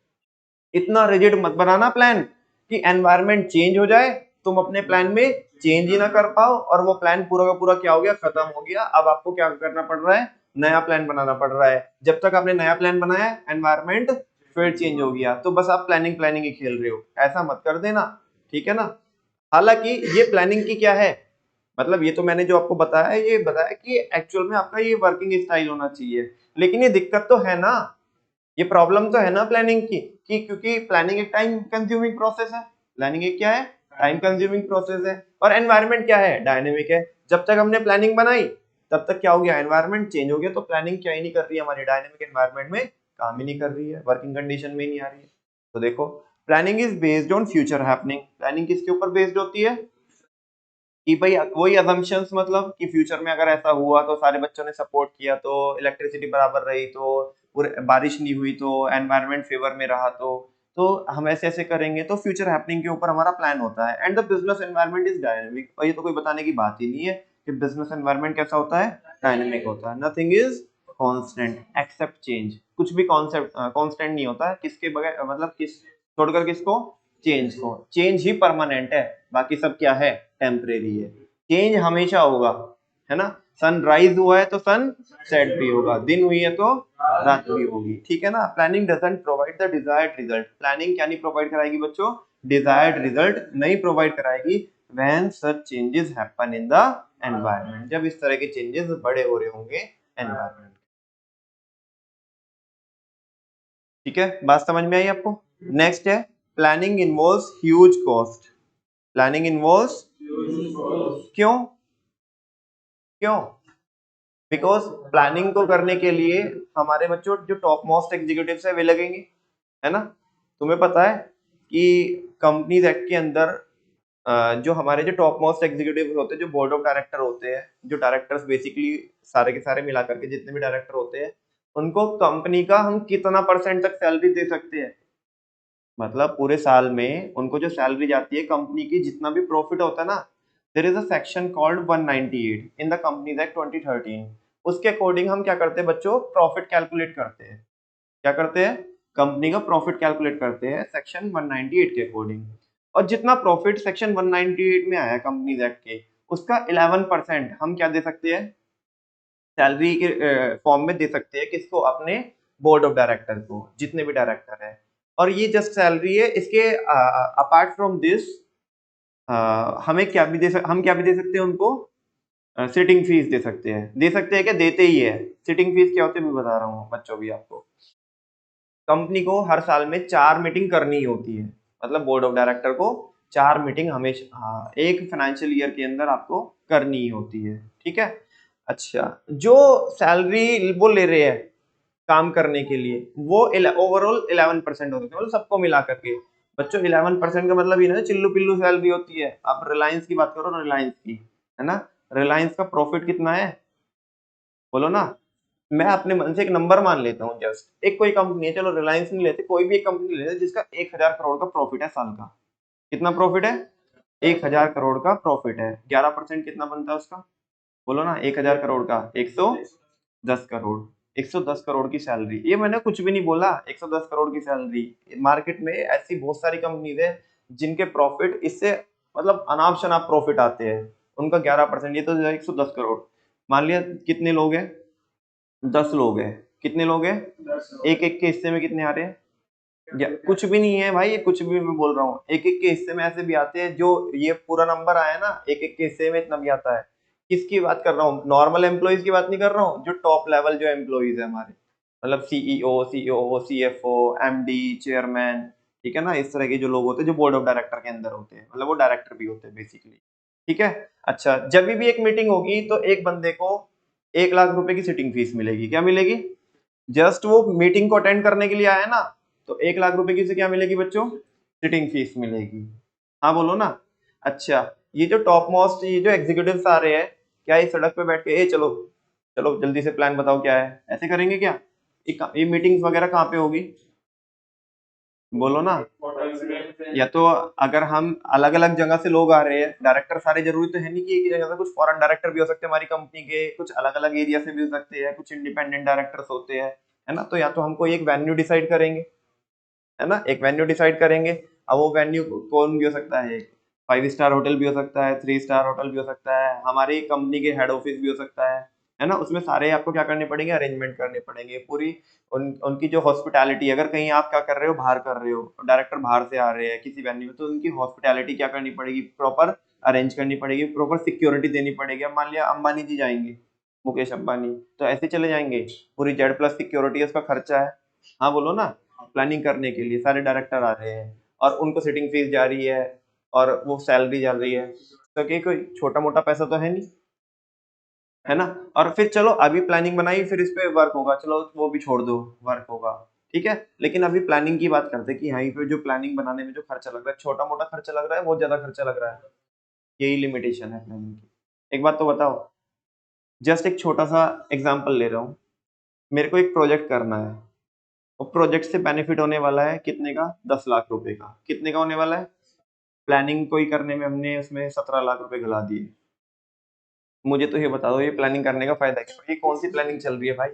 इतना रिजिड मत बनाना प्लान कि एनवायरनमेंट चेंज हो जाए, तुम अपने प्लान में चेंज ही ना कर पाओ, और वो प्लान पूरा का पूरा क्या हो गया, खत्म हो गया। अब आपको क्या करना पड़ रहा है, नया प्लान बनाना पड़ रहा है। जब तक आपने नया प्लान बनाया, एनवायरनमेंट फिर चेंज हो गया, तो बस आप प्लानिंग प्लानिंग ही खेल रहे हो, ऐसा मत कर देना, ठीक है ना। हालांकि ये प्लानिंग की क्या है, मतलब ये तो मैंने जो आपको बताया, ये बताया कि एक्चुअल में आपका ये वर्किंग स्टाइल होना चाहिए। लेकिन ये दिक्कत तो है ना, ये प्रॉब्लम तो है ना प्लानिंग की, कि क्योंकि प्लानिंग एक टाइम कंज्यूमिंग प्रोसेस है। प्लानिंग एक क्या है, टाइम कंज्यूमिंग प्रोसेस है। और एनवायरनमेंट क्या है, डायनेमिक है। जब तक हमने प्लानिंग बनाई तब तक क्या हो गया, एनवायरनमेंट चेंज हो गया, तो प्लानिंग क्या ही नहीं कर रही है, हमारी डायनेमिक एनवायरनमेंट में काम ही नहीं कर रही है, वर्किंग कंडीशन में ही नहीं आ रही है। तो देखो, planning is based on future happening. Planning किसके ऊपर बेस्ड होती है, कि भाई वही assumptions, मतलब कि फ्यूचर में अगर ऐसा हुआ तो सारे बच्चों ने सपोर्ट किया, तो इलेक्ट्रिसिटी बराबर रही, तो पूरे बारिश नहीं हुई, तो एनवायरनमेंट फेवर में रहा, तो हम ऐसे ऐसे करेंगे, तो फ्यूचर हैपनिंग के ऊपर हमारा प्लान होता है। And the business environment is dynamic, और ये तो कोई बताने की बात ही नहीं है कि बिजनेस एनवायरनमेंट कैसा होता है, डायनेमिक होता है। Nothing is constant except change, कुछ भी कॉन्सेप्ट कांस्टेंट नहीं होता है, किसके बगैर, मतलब किस छोड़कर, किसको, चेंज को। चेंज ही परमानेंट है, बाकी सब क्या है, टेम्परेरी है। चेंज हमेशा होगा, है ना। सनराइज हुआ है तो सन सेट भी होगा, दिन हुई है तो रात भी होगी, ठीक है ना। Planning doesn't provide the desired result. Planning क्या नहीं प्रोवाइड कराएगी बच्चों, डिजायर्ड रिजल्ट नहीं प्रोवाइड कराएगी। When such changes happen in the environment, जब इस तरह के चेंजेस बड़े हो रहे होंगे एनवायरनमेंट, ठीक है। बात समझ में आई आपको। नेक्स्ट है, planning involves huge cost. Planning involves, क्यों, क्यों, बिकॉज प्लानिंग को करने के लिए हमारे बच्चों जो टॉप मोस्ट एग्जीक्यूटिव्स है वे लगेंगे, है ना। तुम्हें पता है कि कंपनीज एक्ट के अंदर जो हमारे जो टॉप मोस्ट एग्जीक्यूटिव होते हैं, जो बोर्ड ऑफ डायरेक्टर होते हैं, जो डायरेक्टर्स बेसिकली सारे के सारे मिला करके जितने भी डायरेक्टर होते हैं, उनको कंपनी का हम कितना परसेंट तक सैलरी दे सकते हैं। मतलब पूरे साल में उनको जो सैलरी जाती है कंपनी की, जितना भी प्रॉफिट होता है ना, there is a section called 198 in the companies act 2013। उसके अकॉर्डिंग हम क्या करते हैं बच्चों, प्रॉफिट कैलकुलेट करते हैं। क्या करते हैं, कंपनी का प्रॉफिट कैलकुलेट करते हैं सेक्शन 198 के अकॉर्डिंग। और जितना प्रॉफिट सेक्शन 198 में आया कंपनीज एक्ट के, उसका 11% हम क्या दे सकते हैं, सैलरी के फॉर्म में दे सकते हैं। किसको, अपने बोर्ड ऑफ डायरेक्टर को, जितने भी डायरेक्टर है। और ये जस्ट सैलरी है, इसके अपार्ट फ्रॉम दिस हमें क्या भी हम क्या भी दे सकते हैं उनको, सिटिंग फीस दे सकते हैं। दे सकते हैं क्या, देते ही है। सिटिंग फीस क्या होती है मैं बता रहा हूँ बच्चों भी आपको। कंपनी को हर साल में 4 मीटिंग करनी होती है, मतलब बोर्ड ऑफ डायरेक्टर को 4 मीटिंग हमेशा, हाँ, एक फाइनेंशियल ईयर के अंदर आपको करनी ही होती है। ठीक है। अच्छा, जो सैलरी वो ले रहे हैं काम करने के लिए, वो ओवरऑल 11% होती है, मतलब सबको मिला करके। बच्चों 11% का मतलब ये ना चिल्लू पिल्लू सैलरी होती है। आप रिलायंस की बात करो, रिलायंस की, है ना, रिलायंस का प्रॉफिट कितना है, बोलो ना। मैं अपने मन से एक नंबर मान लेता हूँ, जस्ट एक कोई कंपनी है, चलो रिलायंस नहीं लेते, कोई भी एक कंपनी लेते जिसका 1000 करोड़ का प्रॉफिट है साल का। कितना प्रॉफिट है, 1000 करोड़ का प्रॉफिट है। 11% कितना बनता है उसका, बोलो ना। 1000 करोड़ का 110 करोड़, 110 करोड़ की सैलरी। ये मैंने कुछ भी नहीं बोला, 110 करोड़ की सैलरी। मार्केट में ऐसी बहुत सारी कंपनीज है जिनके प्रॉफिट इससे मतलब अनाप शनाप प्रॉफिट आते हैं, उनका 11%, ये तो 110 करोड़। मान लिया कितने लोग हैं, 10 लोग हैं। कितने लोग हैं, एक एक के हिस्से में कितने आ रहे हैं, या कुछ भी नहीं है भाई, ये कुछ भी मैं बोल रहा हूँ। एक एक के हिस्से में ऐसे भी आते हैं, जो ये पूरा नंबर आया ना, एक एक के हिस्से में इतना भी आता है। किसकी बात कर रहा हूँ, नॉर्मल एम्प्लॉइज की बात नहीं कर रहा हूँ, जो टॉप लेवल जो एम्प्लॉइज है हमारे, मतलब CEO, COO, CFO, MD, chairman, ठीक है ना, इस तरह के जो लोग होते हैं, जो बोर्ड ऑफ डायरेक्टर के अंदर होते हैं, मतलब वो डायरेक्टर भी होते हैं बेसिकली। ठीक है। अच्छा, जब भी एक मीटिंग होगी तो एक बंदे को 1 लाख रुपए की सिटिंग फीस मिलेगी। क्या मिलेगी, जस्ट वो मीटिंग को अटेंड करने के लिए आया ना, तो 1 लाख रुपए की से क्या मिलेगी बच्चों, सिटिंग फीस मिलेगी। हाँ बोलो ना। अच्छा, ये जो टॉप मोस्ट, ये जो एग्जीक्यूटिव्स आ रहे हैं, क्या ये सड़क पे बैठ के ए चलो, चलो जल्दी से प्लान बताओ क्या है, ऐसे करेंगे क्या, ये मीटिंग्स वगैरह कहाँ पे होगी, बोलो ना। या तो अगर हम अलग अलग जगह से लोग आ रहे हैं, डायरेक्टर सारे जरूरी तो है नहीं कि एक ही जगह से, कुछ फॉरेन डायरेक्टर भी हो सकते हैं हमारी कंपनी के, कुछ अलग अलग एरिया से भी हो सकते हैं, कुछ इंडिपेंडेंट डायरेक्टर्स होते हैं, है ना। तो या तो हमको एक वेन्यू डिसाइड करेंगे, है ना, एक वेन्यू डिसाइड करेंगे। अब वो वेन्यू कौन भी हो सकता है, 5 स्टार होटल भी हो सकता है, 3 स्टार होटल भी हो सकता है, हमारी कंपनी के हेड ऑफिस भी हो सकता है ना। उसमें सारे आपको क्या करने पड़ेंगे, अरेंजमेंट करने पड़ेंगे पूरी। उनकी जो हॉस्पिटैलिटी, अगर कहीं आप क्या कर रहे हो, बाहर कर रहे हो, डायरेक्टर बाहर से आ रहे हैं किसी वेन्यू में, तो उनकी हॉस्पिटैलिटी क्या करनी पड़ेगी, प्रॉपर अरेंज करनी पड़ेगी, प्रॉपर सिक्योरिटी देनी पड़ेगी। अब मान लिया अंबानी जी जाएंगे, मुकेश अंबानी, तो ऐसे चले जाएंगे, पूरी जेड प्लस सिक्योरिटी है, उसका खर्चा है। हाँ बोलो ना। प्लानिंग करने के लिए सारे डायरेक्टर आ रहे हैं, और उनको सिटिंग फीस जा रही है, और वो सैलरी जा रही है, तो क्या कोई छोटा मोटा पैसा तो है नहीं, है ना। और फिर चलो अभी प्लानिंग बनाई, फिर इस पे वर्क होगा, चलो वो भी छोड़ दो, वर्क होगा, ठीक है। लेकिन अभी प्लानिंग की बात करते हैं कि यहाँ पे जो प्लानिंग बनाने में जो खर्चा लग रहा है, छोटा मोटा खर्चा लग रहा है, बहुत ज्यादा खर्चा लग रहा है, यही लिमिटेशन है प्लानिंग की। एक बात तो बताओ, जस्ट एक छोटा सा एग्जाम्पल ले रहा हूँ। मेरे को एक प्रोजेक्ट करना है, और प्रोजेक्ट से बेनिफिट होने वाला है कितने का, 10 लाख रुपए का। कितने का होने वाला है, प्लानिंग कोई करने में हमने उसमें 17 लाख रुपए गला दिए। मुझे तो ये बता दो, ये प्लानिंग करने का फायदा क्या, ये कौन सी प्लानिंग चल रही है भाई,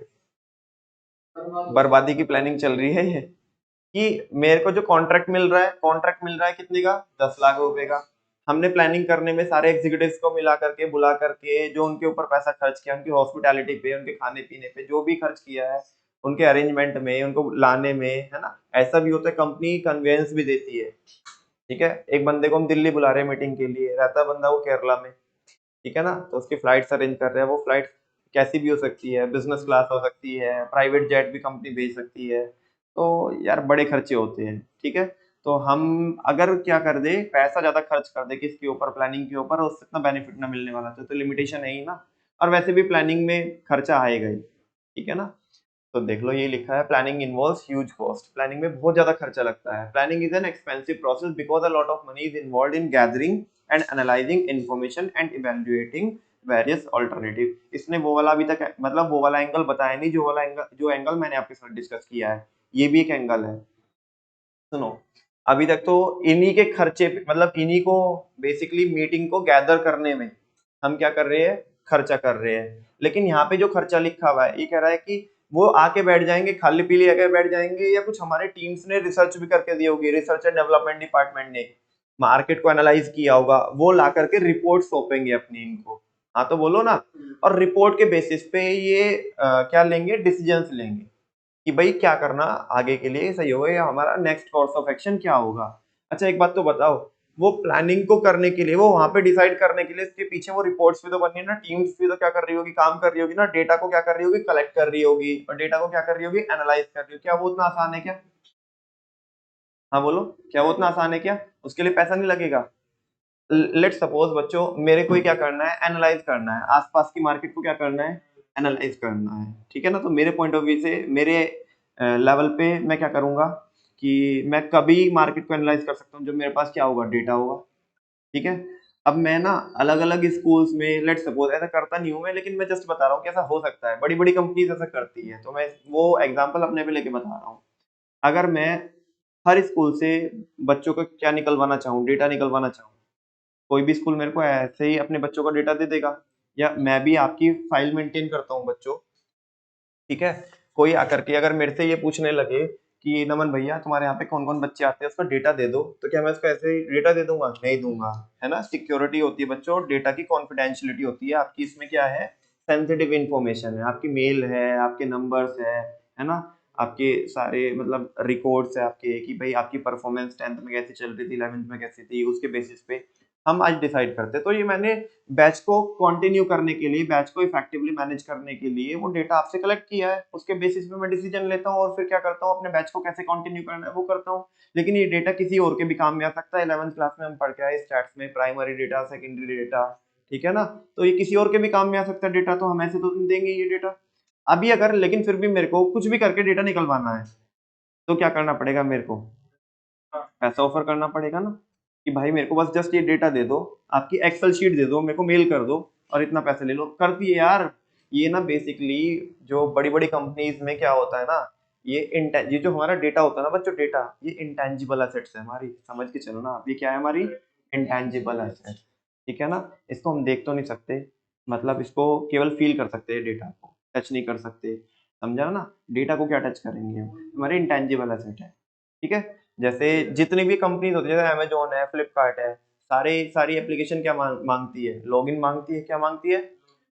बर्बादी की प्लानिंग चल रही है ये। कि मेरे को जो कॉन्ट्रैक्ट मिल रहा है, कॉन्ट्रैक्ट मिल रहा है कितने का, 10 लाख रुपए का। हमने प्लानिंग करने में सारे एग्जीक्यूटिव्स को मिला करके, बुला करके, जो उनके ऊपर पैसा खर्च किया, उनकी हॉस्पिटैलिटी पे, उनके खाने पीने पे जो भी खर्च किया है, उनके अरेंजमेंट में, उनको लाने में, है ना। ऐसा भी होता है, कंपनी कन्वेंस भी देती है, ठीक है। एक बंदे को हम दिल्ली बुला रहे हैं मीटिंग के लिए, रहता है बंदा वो केरला में, ठीक है ना, तो उसकी फ्लाइट्स अरेंज कर रहे हैं। वो फ्लाइट कैसी भी हो सकती है, बिजनेस क्लास हो सकती है, प्राइवेट जेट भी कंपनी भेज सकती है। तो यार बड़े खर्चे होते हैं, ठीक है। तो हम अगर क्या कर दे, पैसा ज्यादा खर्च कर दे किसके ऊपर, प्लानिंग के ऊपर, उससे इतना बेनिफिट ना मिलने वाला, तो लिमिटेशन है ही ना। और वैसे भी प्लानिंग में खर्चा आएगा ही, ठीक है ना। तो देख लो, ये लिखा है, planning involves huge cost. Planning में बहुत ज्यादा खर्चा लगता है। Planning is an expensive process because a lot of money is involved in gathering and analysing information and evaluating various alternative. इसने वो वाला अभी तक मतलब वो वाला एंगल बताया नहीं, जो वाला एंगल, जो एंगल मैंने आपके साथ डिस्कस किया है, ये भी एक एंगल है। सुनो, अभी तक तो इन्हीं के खर्चे मतलब इन्हीं को बेसिकली मीटिंग को गैदर करने में हम क्या कर रहे हैं, खर्चा कर रहे हैं, लेकिन यहाँ पे जो खर्चा लिखा हुआ है ये कह रहा है कि वो आके बैठ जाएंगे, खाली पीली आके बैठ जाएंगे, या कुछ हमारे टीम्स ने रिसर्च भी करके दी होगी, रिसर्च एंड डेवलपमेंट डिपार्टमेंट ने मार्केट को एनालाइज किया होगा, वो ला करके रिपोर्ट सौंपेंगे अपनी इनको। हाँ तो बोलो ना। और रिपोर्ट के बेसिस पे ये क्या लेंगे, डिसीजंस लेंगे कि भाई क्या करना आगे के लिए सही होगा, या हमारा नेक्स्ट कोर्स ऑफ एक्शन क्या होगा। अच्छा एक बात तो बताओ, वो प्लानिंग को करने के लिए, वो वहां पे डिसाइड करने के लिए, इसके पीछे वो रिपोर्ट्स भी तो बननी है ना, टीम्स भी तो क्या कर रही होगी, काम कर रही होगी ना, डेटा को क्या कर रही होगी, कलेक्ट कर रही होगी, और डेटा को क्या कर रही होगी, एनालाइज कर रही होगी। क्या वो उतना आसान है क्या? हाँ बोलो, क्या वो उतना आसान है क्या? उसके लिए पैसा नहीं लगेगा। लेट सपोज बच्चों, मेरे को ही क्या करना है, एनालाइज करना है, आसपास की मार्केट को क्या करना है, एनालाइज करना है, ठीक है ना। तो मेरे पॉइंट ऑफ व्यू से, मेरे लेवल पे मैं क्या करूंगा कि मैं कभी मार्केट को एनालाइज कर सकता हूँ जब मेरे पास क्या होगा, डेटा होगा, ठीक है। अब मैं ना अलग अलग स्कूल्स में, लेट सपोज, ऐसा करता नहीं हूँ मैं, लेकिन मैं जस्ट बता रहा हूँ कि ऐसा हो सकता है, बड़ी बड़ी कंपनीज ऐसा करती है, तो मैं वो एग्जांपल अपने पे लेके बता रहा हूँ। अगर मैं हर स्कूल से बच्चों का क्या निकलवाना चाहूँ, डेटा निकलवाना चाहूँ, कोई भी स्कूल मेरे को ऐसे ही अपने बच्चों का डेटा दे देगा, या मैं भी आपकी फाइल मेंटेन करता हूँ बच्चों, ठीक है। कोई आकर के अगर मेरे से ये पूछने लगे कि नमन भैया तुम्हारे यहाँ पे कौन कौन बच्चे आते हैं, उसका डेटा दे दो, तो क्या मैं उसको ऐसे ही डेटा दे दूंगा? नहीं दूंगा, है ना। सिक्योरिटी होती है बच्चों, डेटा की कॉन्फिडेंशियलिटी होती है आपकी, इसमें क्या है, सेंसिटिव इंफॉर्मेशन है, आपकी मेल है, आपके नंबर्स है ना, आपके सारे मतलब रिकॉर्ड्स है आपके, कि भाई आपकी परफॉर्मेंस 10th में कैसी चल रही थी, 11th में कैसी थी, उसके बेसिस पे हम आज डिसाइड करते हैं। तो ये मैंने बैच को कंटिन्यू करने के लिए, बैच को इफेक्टिवली मैनेज करने के लिए वो डेटा आपसे कलेक्ट किया है, उसके बेसिस पे मैं डिसीजन लेता हूँ, और फिर क्या करता हूँ, अपने बैच को कैसे कंटिन्यू करना है वो करता हूँ। लेकिन ये डेटा किसी और के भी काम में आ सकता है। 11th क्लास में हम पढ़ के आए स्टैट्स में, प्राइमरी डेटा, सेकेंडरी डेटा, ठीक है ना। तो ये किसी और के भी काम में आ सकता है डेटा, तो हम ऐसे तो देंगे ये डेटा अभी अगर, लेकिन फिर भी मेरे को कुछ भी करके डेटा निकलवाना है, तो क्या करना पड़ेगा, मेरे को पैसा ऑफर करना पड़ेगा ना, कि भाई मेरे को बस जस्ट ये डेटा दे दो, आपकी एक्सेल शीट दे दो, मेरे को मेल कर दो, और इतना पैसे ले लो, कर दिए यार। ये ना बेसिकली जो बड़ी बड़ी कंपनीज में क्या होता है ना, ये जो हमारा डेटा होता है ना बच्चों, डेटा ये इंटेंजिबल एसेट्स है हमारी, समझ के चलो ना आप, ये क्या है, हमारी इंटेंजिबल एसेट, ठीक है ना। इसको हम देख तो नहीं सकते, मतलब इसको केवल फील कर सकते हैं, डेटा को टच नहीं कर सकते, समझा ना। डेटा को क्या टच करेंगे हम, हमारे इंटेंजिबल एसेट है, ठीक है। जैसे जितनी भी कंपनीज होती है, जैसे अमेजोन है, फ्लिपकार्ट है, सारी एप्लीकेशन क्या मांगती है, लॉगिन मांगती है, क्या मांगती है,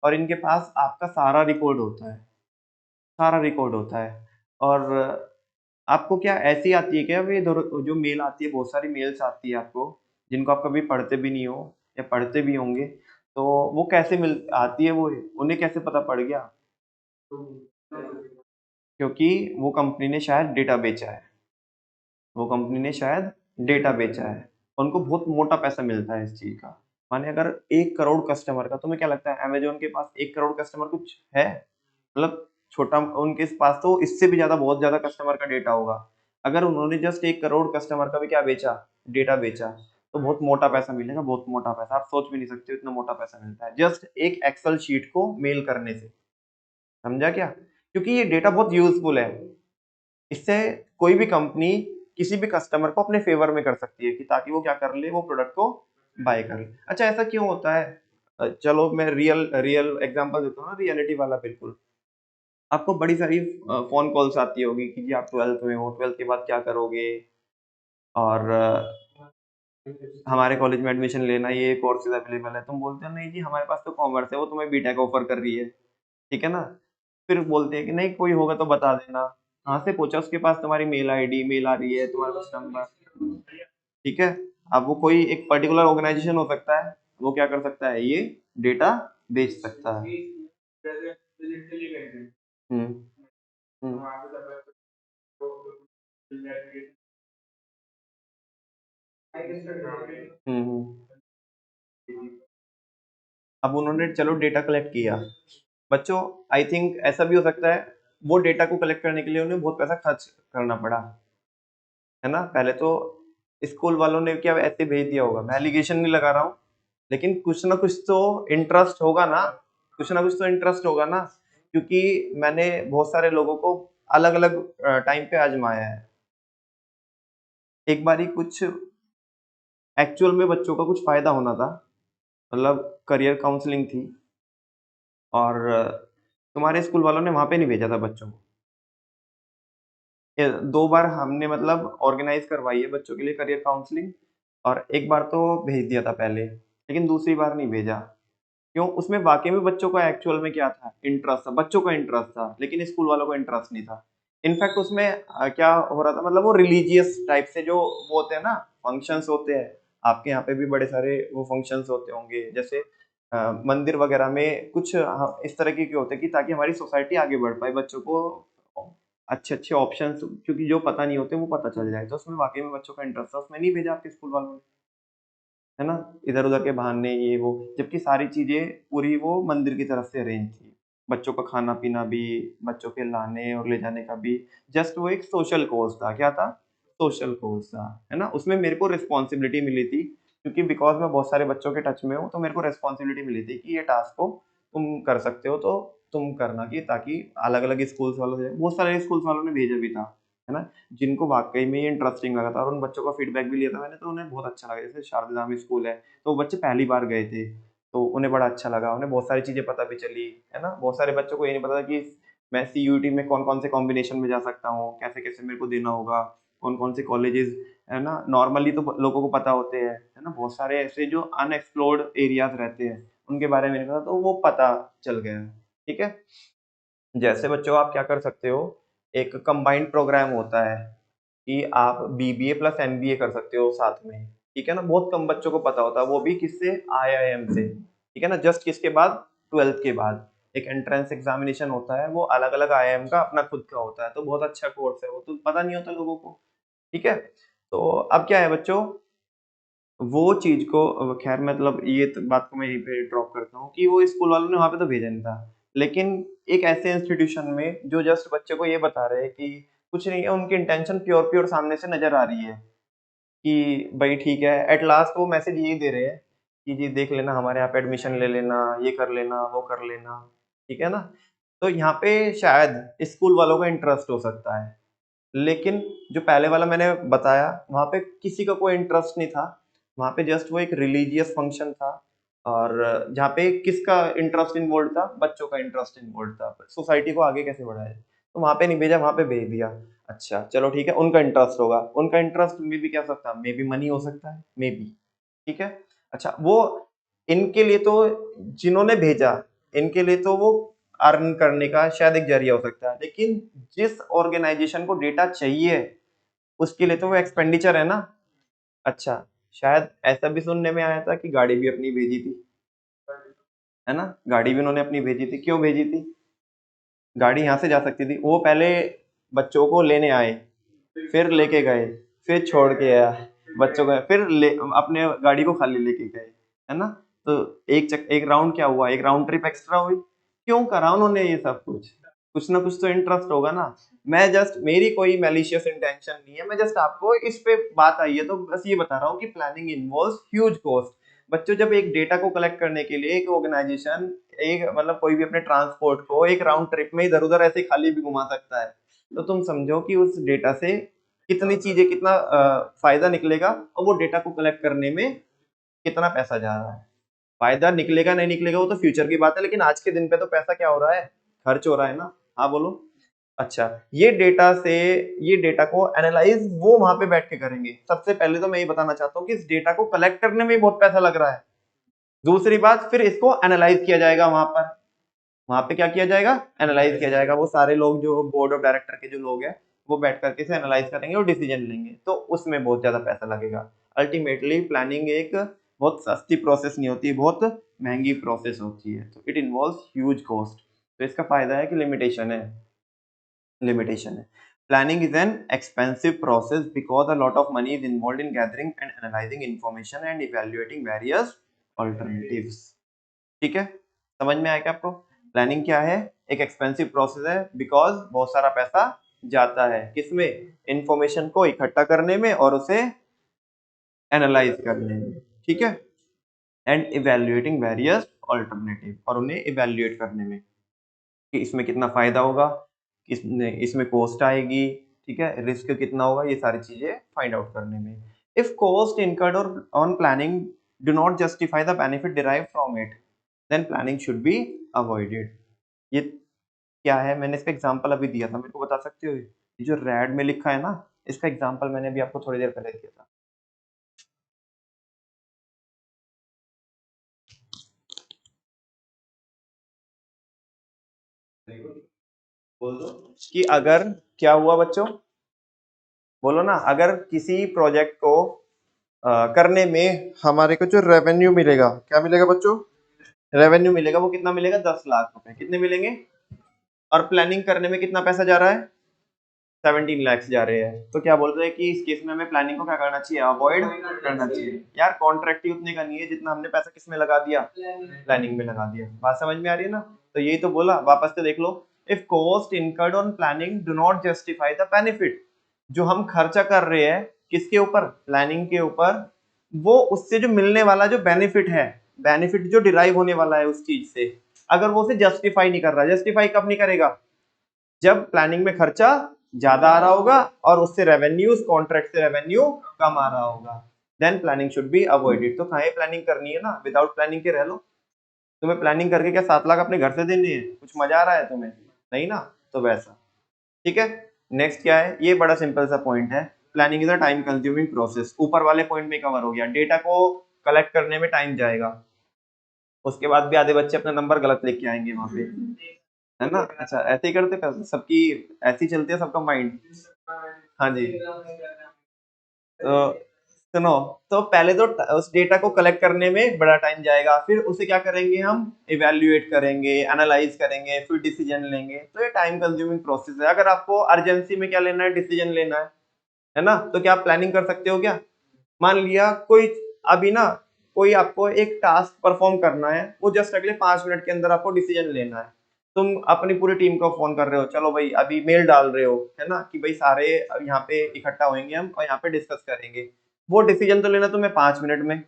और इनके पास आपका सारा रिकॉर्ड होता है, सारा रिकॉर्ड होता है। और आपको क्या ऐसी आती है क्या, वे जो मेल आती है, बहुत सारी मेल्स आती है आपको, जिनको आप कभी पढ़ते भी नहीं हो, या पढ़ते भी होंगे, तो वो कैसे मिल आती है, वो उन्हें कैसे पता पड़ गया? क्योंकि वो कंपनी ने शायद डेटा बेचा है, वो कंपनी ने शायद डेटा बेचा है, उनको बहुत मोटा पैसा मिलता है इस चीज का। माने अगर 1 करोड़ कस्टमर का, तुम्हें क्या लगता है अमेजोन के पास 1 करोड़ कस्टमर कुछ है? मतलब छोटा, उनके पास तो इससे भी ज्यादा, बहुत ज्यादा कस्टमर का डेटा होगा। अगर उन्होंने जस्ट 1 करोड़ कस्टमर का भी क्या बेचा, डेटा बेचा, तो बहुत मोटा पैसा मिलेगा, बहुत मोटा पैसा, आप सोच भी नहीं सकते इतना मोटा पैसा मिलता है जस्ट एक एक्सेल शीट को मेल करने से, समझा क्या? क्योंकि ये डेटा बहुत यूजफुल है, इससे कोई भी कंपनी किसी भी कस्टमर को अपने फेवर में कर सकती है, कि ताकि वो क्या कर ले, वो प्रोडक्ट को बाय कर ले। अच्छा ऐसा क्यों होता है? चलो मैं रियल रियल एग्जांपल देता हूँ ना, रियलिटी वाला बिल्कुल। आपको बड़ी सारी फोन कॉल्स आती होगी कि जी आप 12th में हो, 12th के बाद क्या करोगे, और हमारे कॉलेज में एडमिशन लेना, ये कोर्सेज अवेलेबल है, तुम बोलते हो नहीं जी हमारे पास तो कॉमर्स है, वो तुम्हें बीटेक ऑफर कर रही है, ठीक है ना। फिर बोलते हैं कि नहीं कोई होगा तो बता देना, कहाँ से पूछा, उसके पास तुम्हारी मेल आईडी, मेल आ रही है, तुम्हारे पास नंबर, ठीक है। अब वो कोई एक पर्टिकुलर ऑर्गेनाइजेशन हो सकता है, वो क्या कर सकता है, ये डेटा बेच सकता है। हम्म हम्म अब उन्होंने चलो डेटा कलेक्ट किया बच्चों, आई थिंक ऐसा भी हो सकता है, वो डेटा को कलेक्ट करने के लिए उन्हें बहुत पैसा खर्च करना पड़ा, है ना। पहले तो स्कूल वालों ने क्या ऐसे भेज दिया होगा, मैं एलिगेशन नहीं लगा रहा हूँ, लेकिन कुछ ना कुछ तो इंटरेस्ट होगा ना, कुछ ना कुछ तो इंटरेस्ट होगा ना, क्योंकि मैंने बहुत सारे लोगों को अलग अलग टाइम पे आजमाया है। एक बारी कुछ एक्चुअल में बच्चों का कुछ फायदा होना था, मतलब करियर काउंसलिंग थी, और तुम्हारे स्कूल वालों ने वहां पे नहीं भेजा था बच्चों को। 2 बार हमने मतलब ऑर्गेनाइज करवाई है बच्चों के लिए करियर काउंसलिंग, और एक बार तो भेज दिया था पहले, लेकिन दूसरी बार नहीं भेजा। क्यों? उसमें वाकई में बच्चों का एक्चुअल में क्या था, इंटरेस्ट था, बच्चों का इंटरेस्ट था, लेकिन स्कूल वालों को इंटरेस्ट नहीं था। इनफैक्ट उसमें क्या हो रहा था, मतलब वो रिलीजियस टाइप से जो वो होते हैं ना, फंक्शंस होते हैं, आपके यहाँ पे भी बड़े सारे वो फंक्शंस होते होंगे, जैसे मंदिर वगैरह में कुछ इस तरह के होते हैं कि ताकि हमारी सोसाइटी आगे बढ़ पाए, बच्चों को अच्छे अच्छे ऑप्शंस, क्योंकि जो पता नहीं होते वो पता चल जाए, तो उसमें वाकई में बच्चों का इंटरेस्ट था, उसमें नहीं भेजा आपके स्कूल वालों ने, है ना? इधर-उधर के बहाने ये वो, जबकि सारी चीज़ें पूरी वो मंदिर की तरफ से अरेंज थी। बच्चों का खाना-पीना भी, बच्चों के लाने और ले जाने का भी, जस्ट वो एक सोशल कॉज़ था। क्या था? सोशल कॉज़ था, है ना? उसमें मेरे को रिस्पॉन्सिबिलिटी मिली थी, क्योंकि बिकॉज़ मैं बहुत सारे बच्चों के टच में हूँ, तो मेरे को रिस्पॉन्सिबिलिटी मिली थी कि ये टास्क को तुम कर सकते हो, तो तुम करना, कि ताकि अलग-अलग स्कूल्स वालों से, बहुत सारे स्कूल्स वालों ने भेजा भी था, है ना? जिनको वाक़ई में ये इंटरेस्टिंग लगा था, और उन बच्चों का फीडबैक भी लिया था मैंने, तो उन्हें बहुत अच्छा लगा। जैसे शारदाधाम स्कूल है, तो बच्चे पहली बार गए थे, तो उन्हें बड़ा अच्छा लगा, उन्हें बहुत सारी चीज़ें पता भी चली, है ना? बहुत सारे बच्चों को ये नहीं पता था कि मैं सीयूईटी में कौन-कौन से कॉम्बिनेशन में जा सकता हूँ, कैसे-कैसे मेरे को देना होगा, कौन-कौन से कॉलेजेस, है ना? नॉर्मली तो ब लोगों को पता होते हैं, है ना? बहुत सारे ऐसे जो अनएक्सप्लोर्ड एरियाज़ रहते हैं, उनके बारे में नहीं पता, तो वो पता चल गया, ठीक है? जैसे बच्चों आप क्या कर सकते हो, एक कंबाइंड प्रोग्राम होता है कि आप बीबीए प्लस एमबीए कर सकते हो साथ में, ठीक है ना? बहुत कम बच्चों को पता होता है, वो भी किससे? आईआईएम से, ठीक है ना? जस्ट किसके बाद? 12th के बाद। एक एंट्रेंस एग्जामिनेशन होता है, वो अलग-अलग आईआईएम का अपना खुद का होता है, तो बहुत अच्छा कोर्स है वो, तो पता नहीं होता लोगों को, ठीक है? तो अब क्या है बच्चों, वो चीज़ को ख़ैर मतलब ये तो बात को मैं यहीं पे ड्रॉप करता हूँ कि वो स्कूल वालों ने वहाँ पे तो भेजा नहीं था। लेकिन एक ऐसे इंस्टीट्यूशन में जो जस्ट बच्चे को ये बता रहे हैं कि कुछ नहीं है, उनकी इंटेंशन प्योर सामने से नज़र आ रही है कि भई ठीक है, एट लास्ट वो मैसेज यही दे रहे हैं कि जी देख लेना, हमारे यहाँ पे एडमिशन ले लेना, ये कर लेना, वो कर लेना, ठीक है ना? तो यहाँ पे शायद स्कूल वालों का इंटरेस्ट हो सकता है। लेकिन जो पहले वाला मैंने बताया, वहाँ पे किसी का कोई इंटरेस्ट नहीं था। वहाँ पे जस्ट वो एक रिलीजियस फंक्शन था, और जहाँ पे किसका इंटरेस्ट इन्वॉल्वड था? बच्चों का इंटरेस्ट इन्वॉल्वड था। सोसाइटी को आगे कैसे बढ़ाया? तो वहाँ पे नहीं भेजा, वहाँ पे भेज दिया। अच्छा, चलो ठीक है, उनका इंटरेस्ट होगा। उनका इंटरेस्ट मे बी क्या हो सकता है? मे बी मनी हो सकता है, मे बी, ठीक है? अच्छा, वो इनके लिए तो, जिन्होंने भेजा, इनके लिए तो वो अर्न करने का शायद एक ज़रिया हो सकता है। लेकिन जिस ऑर्गेनाइज़ेशन को डेटा चाहिए, उसके लिए तो वो एक्सपेंडिचर है ना। अच्छा, शायद ऐसा भी सुनने में आया था कि गाड़ी भी अपनी भेजी थी, है ना? गाड़ी भी उन्होंने अपनी भेजी थी। क्यों भेजी थी? गाड़ी यहाँ से जा सकती थी। वो पहले बच्चों को लेने आए, फिर लेके गए, फिर छोड़ के आया, बच्चों को फिर ले अपने गाड़ी को खाली लेके गए, है ना? तो एक राउंड क्या हुआ? एक राउंड ट्रिप एक्स्ट्रा हुई। क्यों करा उन्होंने ये सब कुछ? कुछ ना कुछ तो इंटरेस्ट होगा ना। मैं जस्ट, मेरी कोई मैलिशियस इंटेंशन नहीं है, मैं जस्ट आपको इस पे बात आई है तो बस ये बता रहा हूँ कि प्लानिंग इन्वॉल्व्स ह्यूज कॉस्ट। बच्चों, जब एक डेटा को कलेक्ट करने के लिए एक ऑर्गेनाइजेशन, एक मतलब कोई भी अपने ट्रांसपोर्ट को एक राउंड ट्रिप में इधर-उधर ऐसे खाली भी घुमा सकता है, तो तुम समझो कि उस डेटा से कितनी चीजें, कितना फायदा निकलेगा, और वो डेटा को कलेक्ट करने में कितना पैसा जा रहा है। फायदा निकलेगा नहीं निकलेगा वो तो फ्यूचर की बात है, लेकिन आज के दिन पे तो पैसा क्या हो रहा है? खर्च हो रहा है ना। हाँ बोलो। अच्छा, ये डेटा को एनालाइज वो वहां पे बैठ के करेंगे। सबसे पहले तो मैं ये बताना चाहता हूँ कि इस डेटा को कलेक्ट करने में बहुत पैसा लग रहा है। दूसरी बात, फिर इसको एनालाइज किया जाएगा वहां पर। वहां पे क्या किया जाएगा? एनालाइज किया जाएगा। वो सारे लोग जो बोर्ड ऑफ डायरेक्टर के जो लोग हैं, वो बैठ करके इसे एनालाइज करेंगे और डिसीजन लेंगे, तो उसमें बहुत ज्यादा पैसा लगेगा। अल्टीमेटली प्लानिंग एक बहुत सस्ती प्रोसेस नहीं होती, बहुत महंगी प्रोसेस होती है, तो इट इन्वॉल्व्स ह्यूज कॉस्ट। तो इसका फायदा है कि लिमिटेशन है। Planning is an expensive process because a lot of money is involved in gathering and analyzing information and evaluating various alternatives. ठीक है, समझ में आया क्या आपको? प्लानिंग क्या है? एक एक्सपेंसिव प्रोसेस है, बिकॉज बहुत सारा पैसा जाता है किसमें? इंफॉर्मेशन को इकट्ठा करने में और उसे एनालाइज करने में, ठीक है, एंड इवेल्युएटिंग वेरियस ऑल्टरनेटिव, और उन्हें इवेल्युएट करने में कि इसमें कितना फायदा होगा, इसमें कॉस्ट आएगी, ठीक है, रिस्क कितना होगा, ये सारी चीजें फाइंड आउट करने में। If cost incurred on planning do not justify the benefit derive from it, then planning should be avoided. ये क्या है, मैंने इसका एग्जांपल अभी दिया था, मेरे को बता सकते हो? ये जो रेड में लिखा है ना, इसका एग्जांपल मैंने अभी आपको थोड़ी देर पहले दिया था। बोल दो कि अगर क्या हुआ बच्चों, बोलो ना, अगर किसी प्रोजेक्ट को करने में हमारे को जो रेवेन्यू मिलेगा, क्या मिलेगा बच्चों? रेवेन्यू मिलेगा, वो कितना मिलेगा? 10 लाख रुपए। कितने मिलेंगे? और प्लानिंग करने में कितना पैसा जा रहा है? 17 lakhs जा रहे हैं। तो क्या बोल रहे हैं कि इस केस में हमें प्लानिंग को क्या करना चाहिए? अवॉइड करना चाहिए। यार कॉन्ट्रैक्ट ही उतने का नहीं है जितना हमने पैसा किस में लगा दिया? प्लानिंग में लगा दिया। बात समझ में आ रही है ना? तो यही तो बोला, वापस से देख लो। If cost incurred on planning do not justify the benefit, जो हम खर्चा कर रहे हैं किसके ऊपर? प्लानिंग के ऊपर, वो उससे जो मिलने वाला जो बेनिफिट है, बेनिफिट जो डिराइव होने वाला है उस चीज से, अगर वो उसे जस्टिफाई नहीं कर रहा। जस्टिफाई कब नहीं करेगा? जब प्लानिंग में खर्चा ज्यादा आ रहा होगा और उससे रेवेन्यू, उस कॉन्ट्रैक्ट से रेवेन्यू कम आ रहा होगा, then planning should be avoided. तो कहाँ प्लानिंग करनी है ना, विदाउट प्लानिंग के रह लो। तुम्हें प्लानिंग करके क्या 7 लाख अपने घर से देने हैं? कुछ मजा आ रहा है तुम्हें? नहीं ना, तो वैसा। ठीक है, नेक्स्ट क्या है? ये बड़ा सिंपल सा पॉइंट है, planning is a time consuming process. ऊपर वाले पॉइंट में कवर हो गया, डेटा को कलेक्ट करने में टाइम जाएगा, उसके बाद भी आधे बच्चे अपना नंबर गलत लेके आएंगे वहां पे, है ना? अच्छा, ऐसे ही करते कर सबकी, ऐसे ही चलती है सबका माइंड। हाँ जी। तो सुनो, तो पहले तो उस डेटा को कलेक्ट करने में बड़ा टाइम जाएगा, फिर उसे क्या करेंगे हम? इवेल्युएट करेंगे, एनालाइज करेंगे, फिर डिसीजन लेंगे। तो ये टाइम कंज्यूमिंग प्रोसेस है। अगर आपको अर्जेंसी में क्या लेना है? डिसीजन लेना है ना? तो क्या आप प्लानिंग कर सकते हो क्या? मान लिया कोई अभी ना, कोई आपको एक टास्क परफॉर्म करना है, वो जस्ट अगले 5 मिनट के अंदर आपको डिसीजन लेना है। तुम अपनी पूरी टीम को फोन कर रहे हो, चलो भाई अभी मेल डाल रहे हो, है ना, कि भाई सारे यहाँ पे इकट्ठा होंगे हम और यहाँ पे डिस्कस करेंगे। वो डिसीजन तो लेना तुम्हें 5 मिनट में,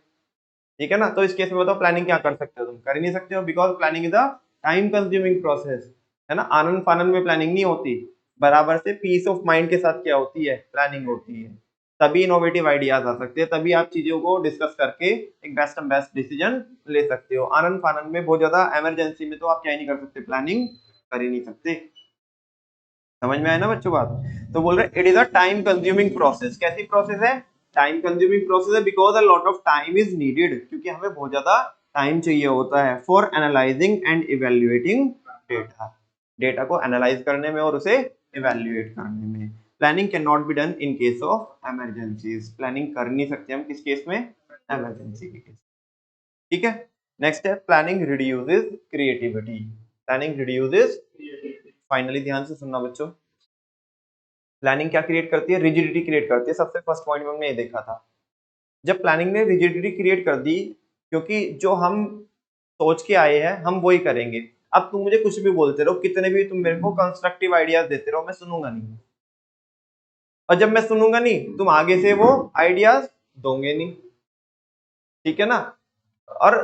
ठीक है ना? तो इस केस में बताओ प्लानिंग क्या कर सकते हो? तुम कर ही नहीं सकते हो, because planning is a time consuming process, है ना? आनंद फानंद में प्लानिंग नहीं होती, बराबर से पीस ऑफ माइंड के साथ क्या होती है? प्लानिंग होती है। तभी इनोवेटिव आइडियाज आ सकते हैं, तभी आप चीजों को डिस्कस करके एक बेस्ट एंड बेस्ट डिसीजन ले सकते हो। आनंद फानंद में, बहुत ज्यादा इमरजेंसी में तो आप क्या ही नहीं कर सकते? प्लानिंग कर ही नहीं सकते। समझ में आया ना बच्चों बात? तो बोल रहे it is a time consuming process. कैसी प्रोसेस है? टाइम कंज्यूमिंग प्रोसेस है because a lot of time is needed, क्योंकि हमें बहुत ज्यादा टाइम चाहिए होता है for analysing and evaluating data, data को एनालाइज करने में और उसे इवेल्युएट करने में। Planning can not be done in case of emergencies. Planning कर नहीं सकते हम किस केस में? इमरजेंसी के केस। ठीक है, नेक्स्ट है planning reduces creativity. Planning reduces, finally ध्यान से सुनना बच्चों, प्लानिंग क्या क्रिएट करती है? रिजिडिटी क्रिएट करती है। सबसे फर्स्ट पॉइंट में हमने ये देखा था, जब प्लानिंग ने रिजिडिटी क्रिएट कर दी, क्योंकि जो हम सोच के आए हैं हम वही करेंगे। अब तुम मुझे कुछ भी बोलते रहो, कितने भी तुम मेरे को कंस्ट्रक्टिव आइडियाज देते रहो, मैं सुनूंगा नहीं। और जब मैं सुनूंगा नहीं, तुम आगे से वो आइडियाज दोगे नहीं, ठीक है ना? और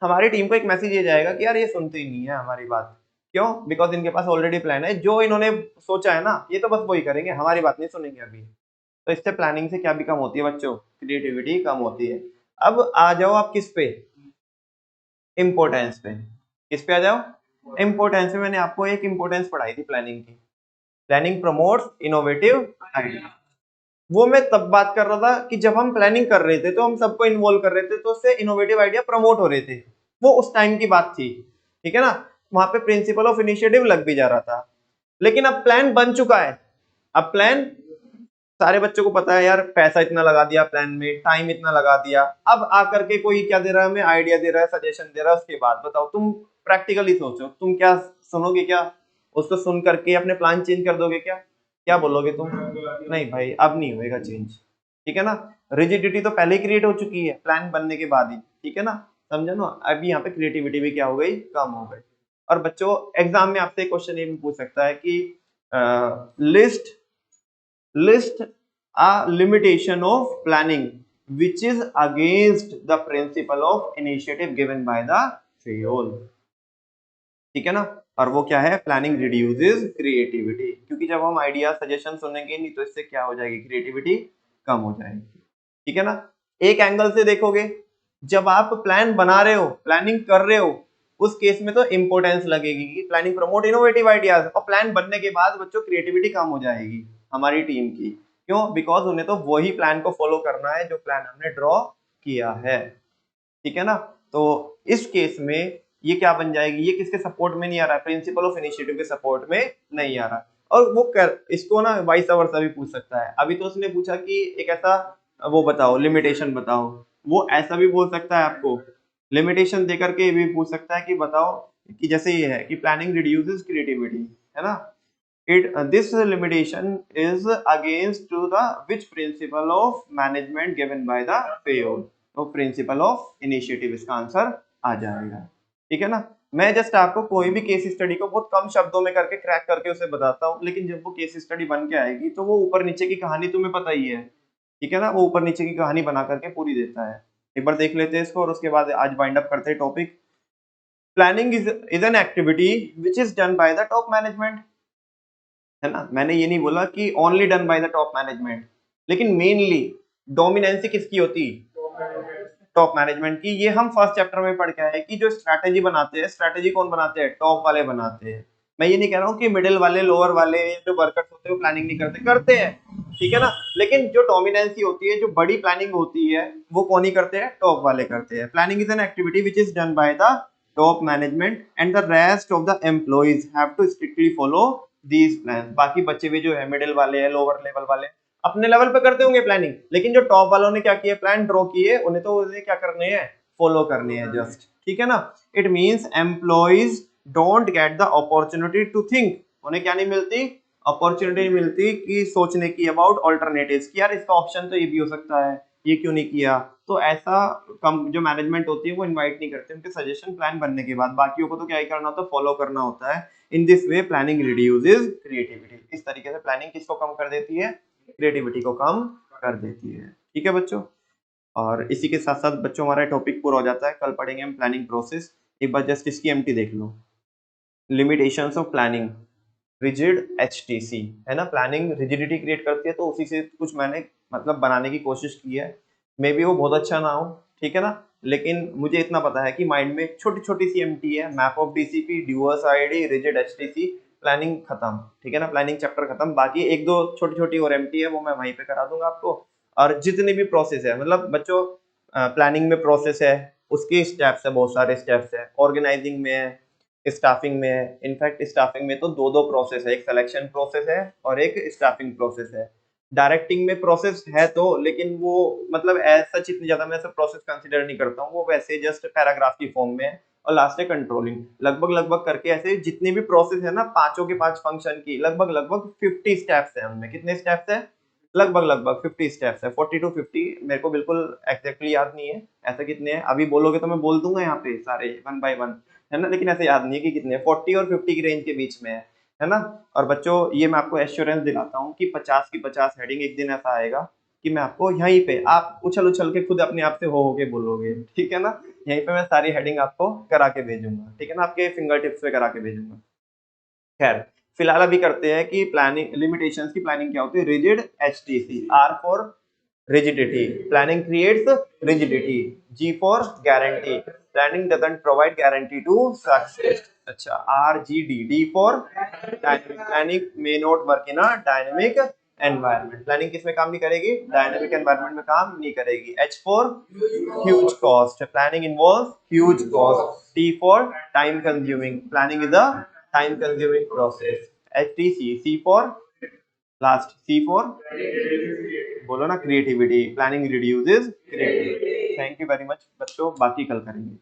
हमारी टीम को एक मैसेज ये जाएगा कि यार ये सुनते ही नहीं है हमारी बात। क्यों? बिकॉज इनके पास ऑलरेडी प्लान है, जो इन्होंने सोचा है ना ये तो बस वही करेंगे, हमारी बात नहीं सुनेंगे अभी। तो इससे प्लानिंग से क्या भी कम होती है बच्चों? क्रिएटिविटी कम होती है। अब आ जाओ आप किस पे? इम्पोर्टेंस पे। किस पे आ जाओ? इम्पोर्टेंस में मैंने आपको एक इम्पोर्टेंस पढ़ाई थी प्लानिंग की। Planning promotes innovative idea. वो मैं तब बात कर रहा था कि जब हम प्लानिंग कर रहे थे तो हम सबको इन्वॉल्व कर रहे थे, तो उससे इनोवेटिव आइडिया प्रमोट हो रहे थे। वो उस टाइम की बात थी, ठीक है ना? वहां पे प्रिंसिपल ऑफ इनिशिएटिव लग भी जा रहा था। लेकिन अब प्लान बन चुका है। अब प्लान, सारे बच्चों को पता है यार, पैसा इतना लगा दिया प्लान में, टाइम इतना लगा दिया। अब आकर के कोई क्या दे रहा है हमें? आइडिया दे रहा है, सजेशन दे रहा है। उसके बाद बताओ, तुम प्रैक्टिकली सोचो, तुम क्या सुनोगे? क्या उसको सुन करके अपने प्लान चेंज कर दोगे? क्या क्या बोलोगे तुम? नहीं भाई, अब नहीं होएगा चेंज, ठीक है ना? रिजिडिटी तो पहले ही क्रिएट हो चुकी है प्लान बनने के बाद ही, ठीक है ना? समझो ना? अभी यहाँ पे क्रिएटिविटी भी क्या हो गई? कम हो गई। और बच्चों एग्जाम में आपसे क्वेश्चन ये भी पूछ सकता है कि list a limitation of planning which is against the principle of initiative given by the Fayol, ठीक है ना? और वो क्या है? प्लानिंग रिड्यूसेस क्रिएटिविटी, क्योंकि जब हम आइडिया सजेशन सुनेंगे नहीं तो इससे क्या हो जाएगी? क्रिएटिविटी कम हो जाएगी, ठीक है ना? एक एंगल से देखोगे, जब आप प्लान बना रहे हो, प्लानिंग कर रहे हो, उस केस में तो इंपोर्टेंस लगेगी कि प्लानिंग प्रमोट इनोवेटिव आइडियाज, और प्लान बनने के बाद बच्चों क्रिएटिविटी कम हो जाएगी हमारी टीम की। क्यों? बिकॉज उन्हें तो वही प्लान को फॉलो करना है जो प्लान हमने ड्रॉ किया है, ठीक है ना। तो इस केस में ये क्या बन जाएगी, ये किसके सपोर्ट में नहीं आ रहा है, प्रिंसिपल ऑफ इनिशिएटिव के सपोर्ट में नहीं आ रहा। और वो इसको ना वाइस वर्सा भी पूछ सकता है। अभी तो उसने पूछा कि एक ऐसा वो बताओ, लिमिटेशन बताओ, वो ऐसा भी बोल सकता है आपको, लिमिटेशन देकर के भी पूछ सकता है कि बताओ कि जैसे ये है कि प्लानिंग रिड्यूसेस क्रिएटिविटी, है ना। This limitation is against to the which principle of management given by the Fayol, तो प्रिंसिपल ऑफ इनिशिएटिव इसका आंसर आ जाएगा, ठीक है ना। मैं जस्ट आपको कोई भी केस स्टडी को बहुत कम शब्दों में करके क्रैक करके उसे बताता हूँ, लेकिन जब वो केस स्टडी बन के आएगी तो वो ऊपर नीचे की कहानी तुम्हें पता ही है, ठीक है ना, वो ऊपर नीचे की कहानी बना करके पूरी देता है। एक बार देख लेते हैं इसको और उसके बाद आज वाइंड अप करते हैं topic. Planning is an activity which is done by the top management, है ना। मैंने ये नहीं बोला कि only done by the top management, लेकिन मेनली डोमिनेंसी किसकी होती, टॉप मैनेजमेंट की। ये हम फर्स्ट चैप्टर में पढ़ के आए कि जो स्ट्रैटेजी बनाते हैं, स्ट्रैटेजी कौन बनाते हैं, टॉप वाले बनाते हैं। मैं ये नहीं कह रहा हूँ कि मिडिल वाले, लोअर वाले जो वर्कर्स होते हैं वो प्लानिंग नहीं करते, करते हैं, ठीक है ना। लेकिन जो डोमिनेंसी होती है, जो बड़ी प्लानिंग होती है, वो कौन ही करते हैं, टॉप वाले करते हैं। Planning is an activity which is done by the top management and the rest of the employees have to strictly follow these plan. बाकी बच्चे भी जो है मिडिल वाले हैं, लोअर लेवल वाले, अपने लेवल पे करते होंगे प्लानिंग, लेकिन जो टॉप वालों ने क्या किया, प्लान ड्रॉ किए, उन्हें तो उन्हें क्या करने हैं, फॉलो करने हैं जस्ट, ठीक है ना। It means employees don't get the opportunity to think, उन्हें क्या नहीं मिलती, अपॉर्चुनिटी नहीं मिलती कि सोचने की अबाउट ऑल्टरनेटिव्स, कि यार इसका ऑप्शन तो ये भी हो सकता है, ये क्यों नहीं किया। तो ऐसा कम जो मैनेजमेंट होती है वो इनवाइट नहीं करते उनके सजेशन प्लान बनने के बाद, बाकियों को तो क्या ही करना होता है, फॉलो करना होता है। In this way planning reduces creativity, इस तरीके से प्लानिंग किसको कम कर देती है, क्रिएटिविटी को कम कर देती है, ठीक है बच्चों। और इसी के साथ साथ बच्चों हमारा टॉपिक पूरा हो जाता है। कल पढ़ेंगे हम प्लानिंग प्रोसेस। एक बार जस्ट इसकी एमटी देख लो, limitations of planning, rigid HTC, है ना। प्लानिंग रिजिडिटी क्रिएट करती है, तो उसी से कुछ मैंने मतलब बनाने की कोशिश की है। मे बी वो बहुत अच्छा ना हो, ठीक है ना, लेकिन मुझे इतना पता है कि माइंड में छोटी छोटी सी एमटी है, मैप ऑफ डीसीपी, ड्यूअर्स आईडी, रिजिड एचटीसी, प्लानिंग खत्म, ठीक है ना, प्लानिंग चैप्टर खत्म। बाकी एक दो छोटी छोटी और एमटी है, वो मैं वहीं पे करा दूंगा आपको। और जितनी भी प्रोसेस है, मतलब बच्चों प्लानिंग में प्रोसेस है, उसके स्टेप्स है, बहुत सारे स्टेप्स है, ऑर्गेनाइजिंग में है, स्टाफिंग में है। इनफैक्ट स्टाफिंग में तो दो दो प्रोसेस है, एक सिलेक्शन प्रोसेस है और एक स्टाफिंग प्रोसेस है। डायरेक्टिंग में प्रोसेस है तो, लेकिन वो मतलब ऐसा इतनी ज्यादा मैं सब प्रोसेस कंसीडर नहीं करता हूँ, वो वैसे जस्ट पैराग्राफ की फॉर्म में है। और लास्ट है कंट्रोलिंग। लगभग लगभग करके ऐसे जितने भी प्रोसेस है ना, पांचों के पांच फंक्शन की लगभग लगभग 50 स्टेप्स है उनमें। कितने स्टेप्स है, लगभग लगभग 50 स्टेप्स है, 40 to 50, मेरे को बिल्कुल एग्जैक्टली याद नहीं है ऐसा कितने हैं। अभी बोलोगे तो मैं बोल दूंगा यहाँ पे सारे वन बाय वन, है ना, लेकिन ऐसे याद नहीं है कि कितने, 40 और 50 की रेंज के बीच में है ना। और बच्चों ये मैं आपको एश्योरेंस दिलाता हूँ कि 50 की 50 हेडिंग एक दिन ऐसा आएगा कि मैं आपको यहीं पे, आप उछल उछल के खुद अपने आप से हो के बोलोगे, ठीक है ना। यहीं पे मैं सारी हेडिंग आपको करा के भेजूंगा, ठीक है ना, आपके फिंगर टिप्स पे करा के भेजूंगा। खैर फिलहाल अभी करते हैं कि प्लानिंग लिमिटेशंस की प्लानिंग क्या होती है। Rigid HTC, R for rigidity, planning creates rigidity, G for guarantee, planning doesn't provide guarantee to success। अच्छा, RGD, D for dynamic, planning may not work in a dynamic environment, planning किस में काम नहीं करेगी, dynamic environment में काम नहीं करेगी। H for huge cost, planning involves huge cost। T for time consuming, planning is a time consuming process। HTC, C for last, C for बोलो ना creativity, planning reduces creativity. Thank you very much बच्चों, बाकी कल करेंगे।